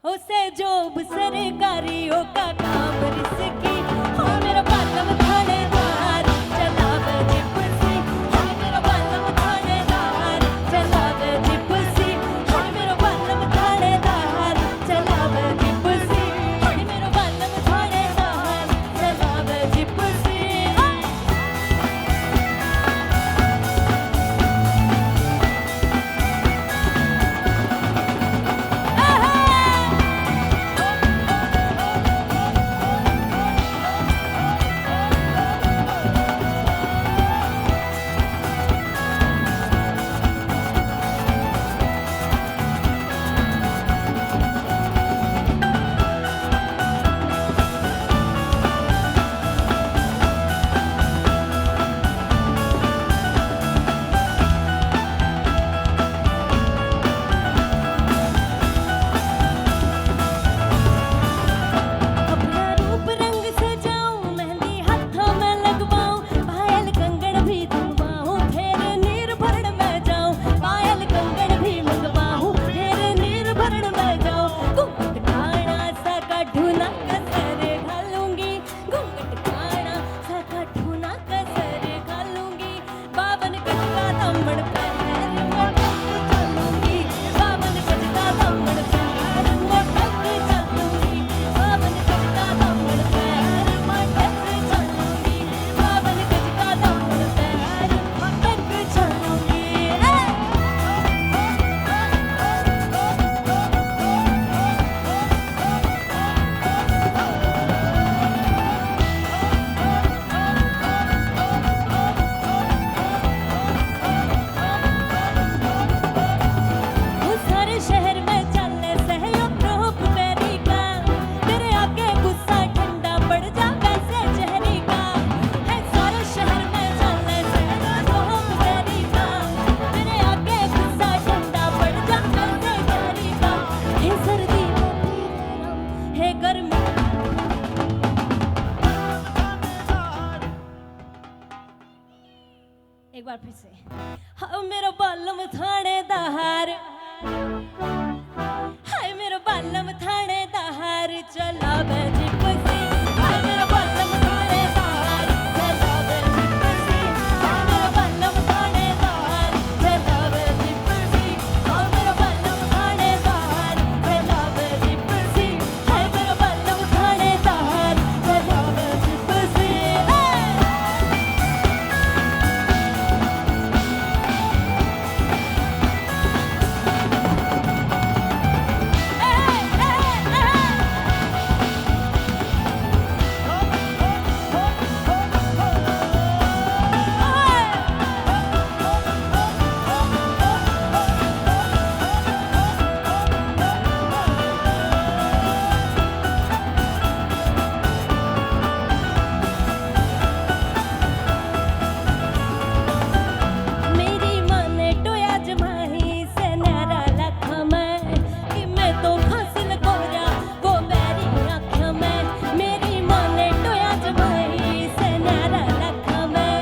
उसे जोब सरकारियों का काम रिसकी हो मेरा बालम थानेदार चलावे जिप्सी हो मेरा बालम थानेदार चलावे जिप्सी हो मेरा बालम थानेदार चलावे जिप्सी हो मेरा बालम थानेदार चलावे जिप्सी बालम थानेदार हाय मेरा बालम थानेदार चला वे जिप्सी हाय मेरा बालम थानेदार चला वे जिप्सी हाय मेरा बालम थानेदार चला वे जिप्सी हाय मेरा बालम थानेदार चला वे जिप्सी हाय मेरा बालम थानेदार चला वे जिप्सी मेरी माँ ने टोया जमाही से नारा लखा मैं कि मैं तो हासिल कोरा वो बैरी आँखा मैं मेरी माँ ने टोया जमाही से नारा लखा मैं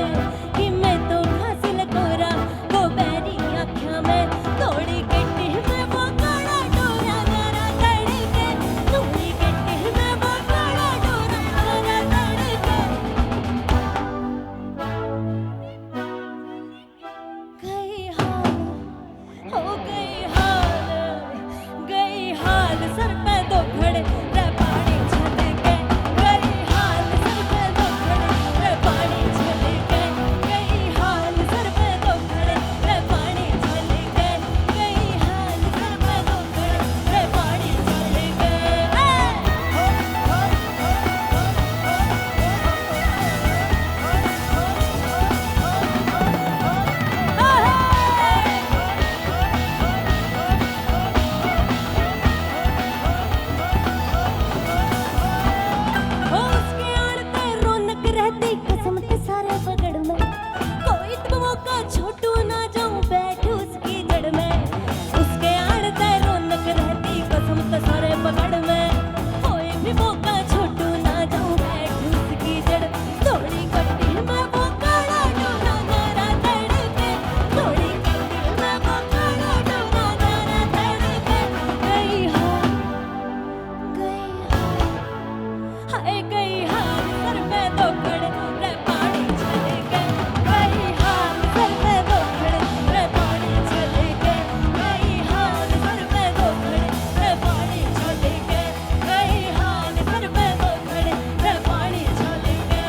कि मैं तो हासिल कोरा वो बैरी आँखा मैं थोड़ी गट्टी में वो काला डोरा नारा तड़के थोड़ी गट्टी में वो काला डोरा नारा तड़के गई हाल हो गई हाल सर पे दो खड़े रे पानी छल के गई हाल सर पे दो खड़े रे पानी छल के गई हाल सर पे दो खड़े रे पानी छल के गई हाल सर पे दो खड़े रे पानी छल उसके आड़ते रौनक रहती कसम ते सारे पगड़ में कोई तो मौका छोटू ना जाऊं बैठ उसकी जड़ में उसके आड़ते रौनक रहती कसम ते सारे पगड़ में कोई भी मौका छोटू ना जाऊं बैठ उसकी जड़ थोड़ी गट्टी में वो काला डोरा नारा तड़के थोड़ी गट्टी में वो काला डोरा नारा तड़के गई हाय गई हाल सर पे दो खड़े रे पानी छल के गई हाल सर पे दो खड़े रे पानी छल के गई हाल सर पे दो खड़े रे पानी छल के गई हाल सर पे दो खड़े रे पानी छल के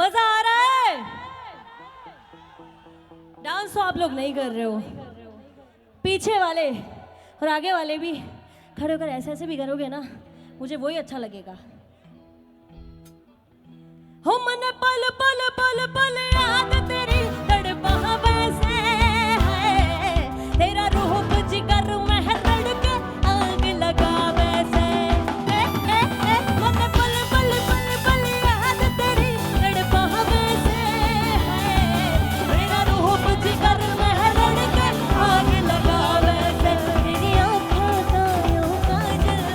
मजा आ रहा है डांस तो आप लोग नहीं कर रहे हो पीछे वाले और आगे वाले भी खड़े होकर ऐसे ऐसे भी करोगे ना मुझे वही अच्छा लगेगा हो मन पल पल पल पल याद तेरी तड़पा वैसे है तेरा रूप जिगर में तड़के आग लगा वैसे मन पल पल पल पल याद तेरी तड़पा वैसे है तेरा रूप जिगर में तड़के आग लगा वैसे तेरी आँखों का यूं काजल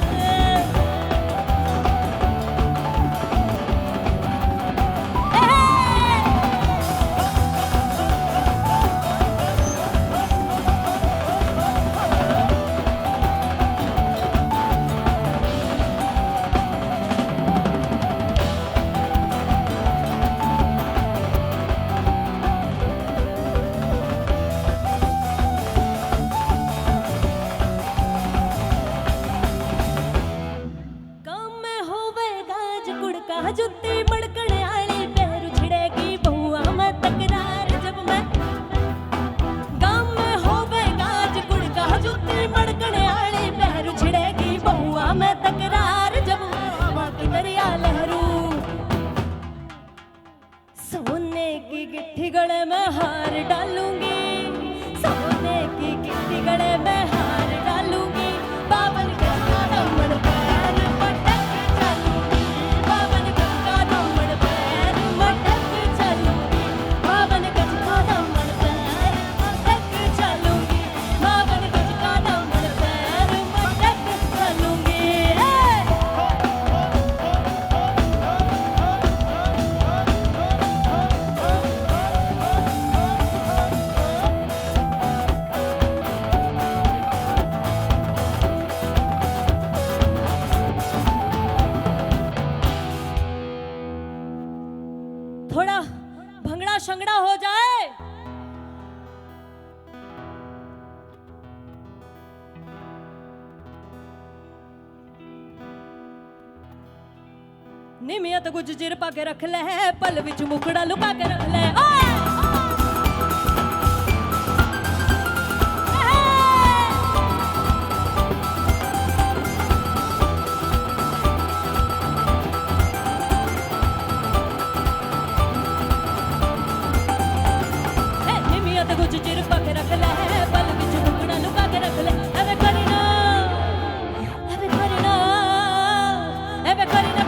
जुत्ती मड़कने आली पैर छिड़ेगी बहुआ में तकरार जब मैं गांव में होवे गाज गुड़का जुत्ती मड़कने आली पैर छिड़ेगी बहुआ में तकरार जब हवा की दरिया लहरू सोने की गिट्ठी गले में हार डालूंगी सोने की निमियत कुछ चिर पा के रख ले पल विच मुकड़ा लुका के रख ले ओए निमियत कुछ चिर पा के रख ले पल विच मुकड़ा लुका के रख ले एवे करीना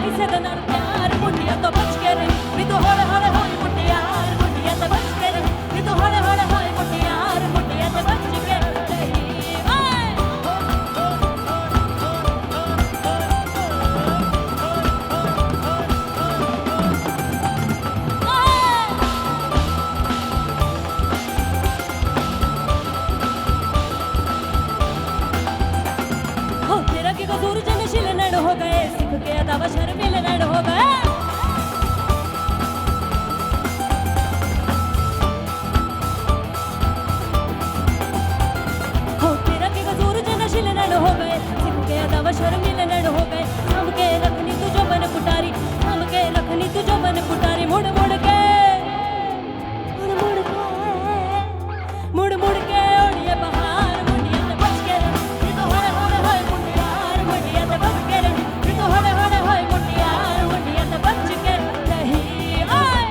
किसे दा नाल प्यार मुंडिया तो बच के रही भी तू हौले हौले होई मुंडियार मुंडिया तो बच के रही भी तू हौले हौले होई मुंडियार मुंडिया तो बच के रही हो तेरा की कसूर जनशील नैन हो गए सिख के अदावा शर्मिल नैन हो गए हो तेरा की कसूर जनशील नैन हो गए सिख के अदावा शर्मिल नैन हो गए हम के रखनी तुझो बन पुटारी हम के रखनी तुझो बन पुटारी मुड़ मुड़ के ओढ़िए बहार मुंडिया ते बच के रही तो हरे हरे होए मुंडियार मुंडिया ते बच के रही तो हरे हरे होए मुंडियार मुंडिया ते बच के रही ओए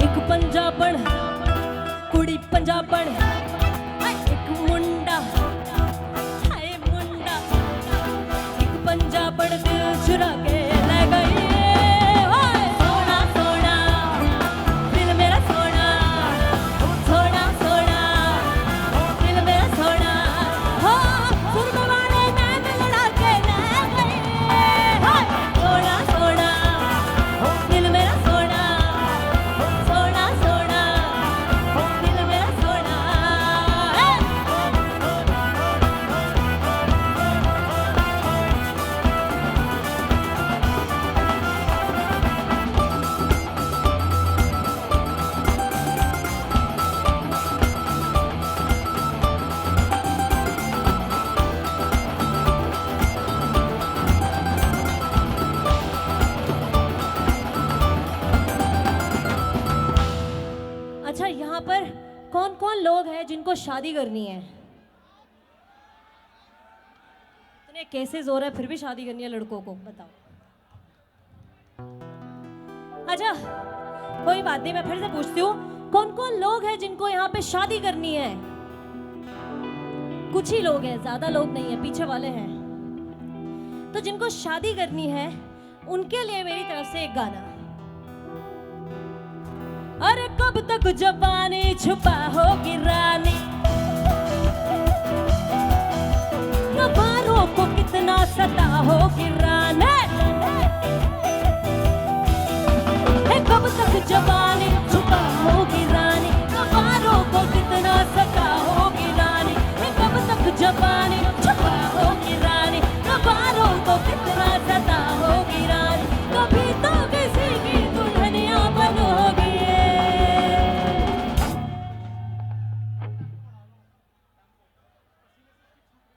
एक पंजाबण कुड़ी पंजाबण एक मुंडा हाय मुंडा एक पंजाबण दिल चुरा के ले गई ओए सोना सोना दिल मेरा सोना सोना सोना दिल मेरा सोना हो सुरमे वाले नैन लड़ा के ले गई हाय सोना सोना दिल मेरा सोना सोना सोना दिल मेरा सोना अच्छा यहाँ पर कौन कौन लोग हैं जिनको शादी करनी है इतने कैसे जोर है फिर भी शादी करनी है लड़कों को बताओ अच्छा कोई बात नहीं मैं फिर से पूछती हूँ कौन कौन लोग हैं जिनको यहाँ पे शादी करनी है कुछ ही लोग हैं ज्यादा लोग नहीं है पीछे वाले हैं तो जिनको शादी करनी है उनके लिए मेरी तरफ से एक गाना अरे कब तक जवानी छुपा होगी रानी कबारों को कितना सता होगी रानी कब तक जवानी छुपा होगी रानी कबारों को कितना सता होगी रानी कब तक जवानी छुपा होगी रानी कबारों को कितना सता होगी रानी कभी तो किसी की दुल्हनिया बनोगी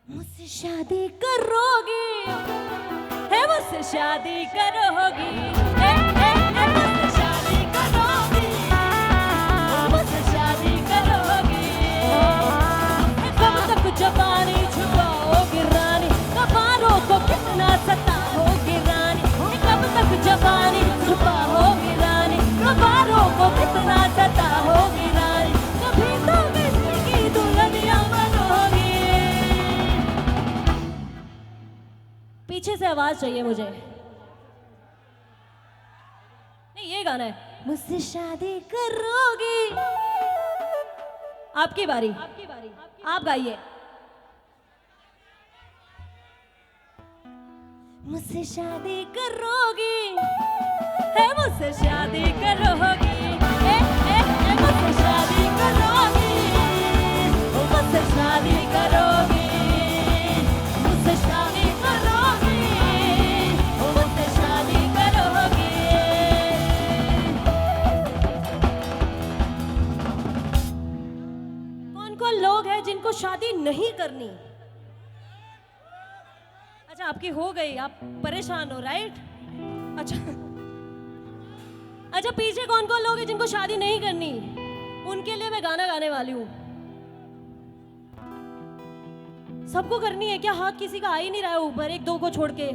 मुझसे शादी करोगी है मुझसे शादी करोगी मुझसे शादी करोगी मुझसे शादी करोगी कब तक जवानी छुपाओगी रानी कबारों को कितना सताओगी रानी कब तक जवानी छुपाओगी रानी कबारों को कितना सताओगी रानी कभी तो किसी की दुल्हनिया बनोगी पीछे से आवाज चाहिए मुझे नहीं ये गाना है मुझसे शादी करोगी आपकी बारी आप गाइए मुझसे शादी करोगी है मुझसे शादी करोगी मुझसे शादी करोगी मुझसे शादी नहीं करनी। अच्छा आपकी हो गई, आप परेशान हो, राइट? अच्छा अच्छा, पीछे कौन कौन लोग हैं जिनको शादी नहीं करनी? उनके लिए मैं गाना गाने वाली हूँ। सबको करनी है क्या? हाथ किसी का आ ही नहीं रहा है ऊपर, एक दो को छोड़ के।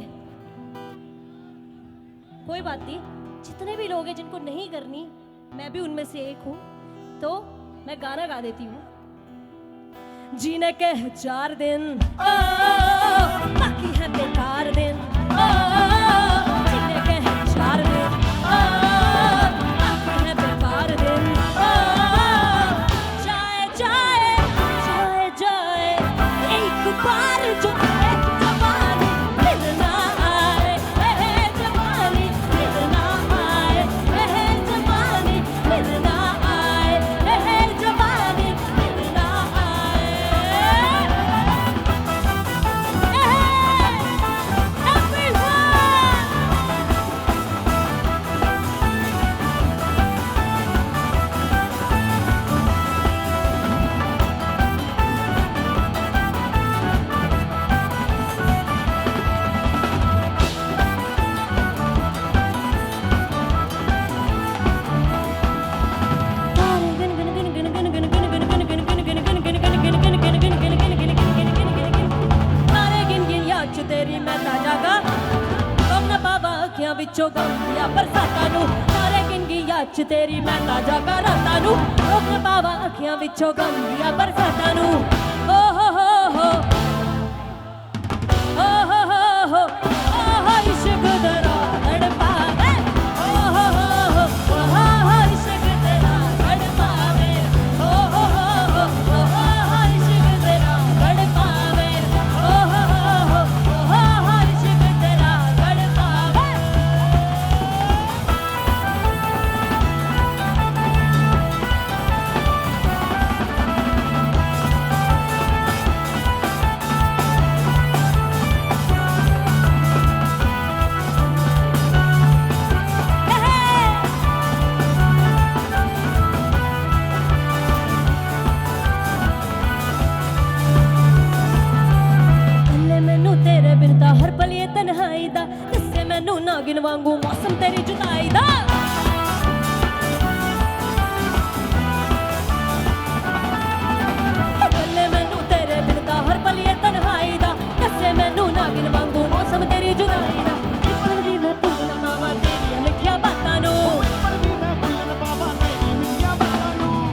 कोई बात नहीं, जितने भी लोग हैं जिनको नहीं करनी, मैं भी उनमें से एक हूँ, तो मैं गाना गा देती हूँ। जीने के 4 दिन बाकी है बेकार दिन, जीने के 4 दिन बाकी है बेकार दिन। जाए जाए जाए जाए एक बार जो जवानी फिर ना आए, जवानी फिर ना आए, जवानी फिर ना आए, जवानी फिर ना आए। Everyone! तेरी मैं ताजा गा कम न पावा अखियां विचों गम दिया बरसातां नू। सारे गिन गी याद च तेरी मैं ताजा गा रातां नू, कम न पावा अखियां विचों गम दिया बरसातां नू। ओ हो हो हो ओ हो हो हो इश्क तेरा तड़पावे, ओ हो हो इश्क तेरा तड़पावे, ओ हो हो इश्क तेरा तड़पावे, ओ हो इश्क तेरा तड़पावे। हल्ले मैनू तेरे बिन दा हर पल ये तन्हाई दा, किस्से मैनू नागिन वांगू मौसम तेरी जुदाई दा। हल्ले मैनू तेरे बिन दा हर पल ये तन्हाई दा, किस्से मैनू नागिन वांगू मौसम तेरी जुदाई दा। पलवी मैं भुल्लना मावा तेरियां मिठियां बातां नू,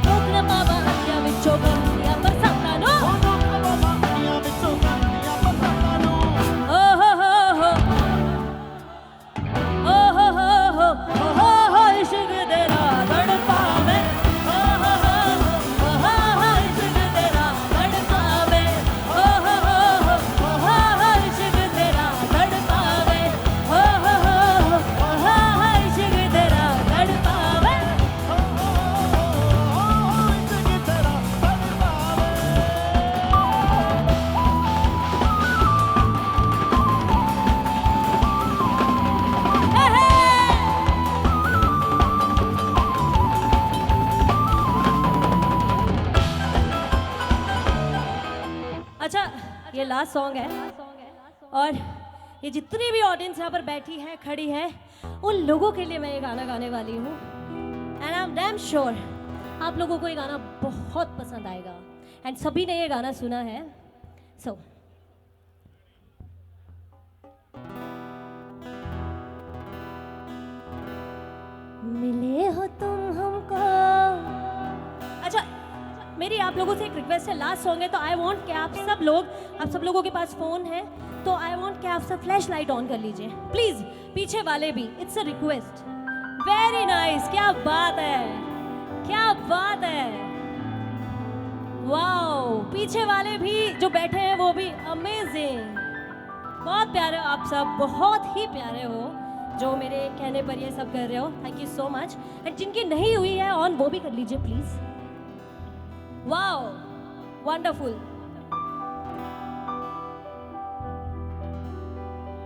रोकना पावा अखियां विचों गम दियां बरसातां नू। ओ हो हो ओ हो इश्क तेरा तड़पावे, ओ हो इश्क तेरा तड़पावे, ओ हो इश्क तेरा तड़पावे, ओ हो इश्क तेरा तड़पावे। अच्छा ये लास्ट सॉन्ग है, और ये जितनी भी ऑडियंस यहाँ पर बैठी है, खड़ी है, उन लोगों के लिए मैं ये गाना गाने वाली हूँ। And I am damn sure आप लोगों को ये गाना बहुत पसंद आएगा, एंड सभी ने ये गाना सुना है। सो मिले हो तुम हमको। अच्छा मेरी आप लोगों से एक रिक्वेस्ट है, लास्ट सॉन्ग है, तो आई वांट कि आप सब लोगों के पास फोन है, तो आई वांट कि आप सब फ्लैश लाइट ऑन कर लीजिए प्लीज, पीछे वाले भी, it's a request. Very nice, क्या बात है, क्या बात है, वाओ, पीछे वाले भी जो बैठे हैं वो भी अमेजिंग, बहुत प्यारे आप सब, बहुत ही प्यारे हो जो मेरे कहने पर ये सब कर रहे हो, thank you so much. And जिनकी नहीं हुई है ऑन वो भी कर लीजिए प्लीज। Wow wonderful.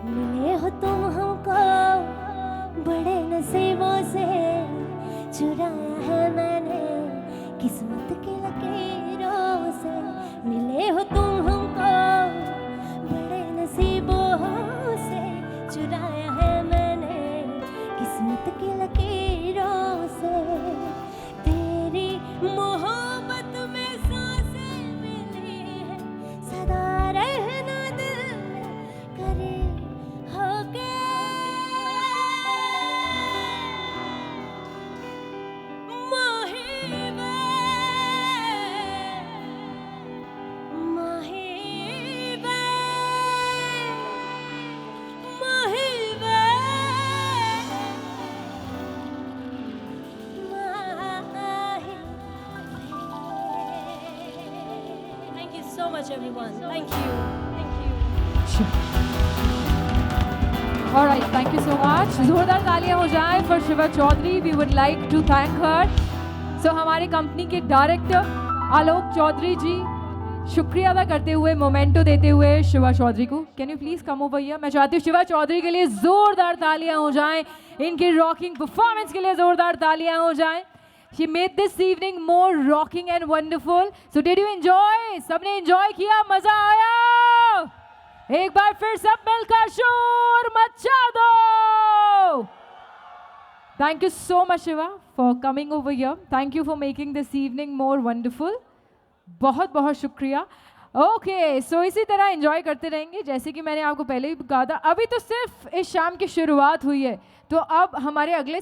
मिले हो तुम हमको बड़े नसीबों से, चुराया है मैंने किस्मत की लकीरों से, मिले हो तुम हमको बड़े नसीबों से, चुराया है मैंने किस्मत की लकीरों से, तेरी मोहब्बत में सांसें मिली है, सदा रहना दिल करे होके। Thank you so much, everyone. Thank you. Thank you. Alright, thank you so much. जोरदार तालियां हो जाएं for Shiva Chaudhary. We would like to thank her. So हमारे कंपनी के डायरेक्टर आलोक चौधरी जी शुक्रिया अदा करते हुए, मोमेंटो देते हुए शिवा चौधरी को. Can you please come over here? मैं चाहती हूँ शिवा चौधरी के लिए जोरदार तालियां हो जाएं, इनकी रॉकिंग परफॉर्मेंस के लिए जोरदार तालियां हो जाएं. She made this evening more rocking and wonderful. So did you enjoy? सबने enjoy किया? मजा आया? एक बार फिर सब मिलकर शोर मचा दो. Thank you so much Shiva for coming over here. Thank you for making this evening more wonderful. बहुत बहुत शुक्रिया. ओके सो इसी तरह एंजॉय करते रहेंगे. जैसे कि मैंने आपको पहले भी कहा था, अभी तो सिर्फ इस शाम की शुरुआत हुई है, तो अब हमारे अगले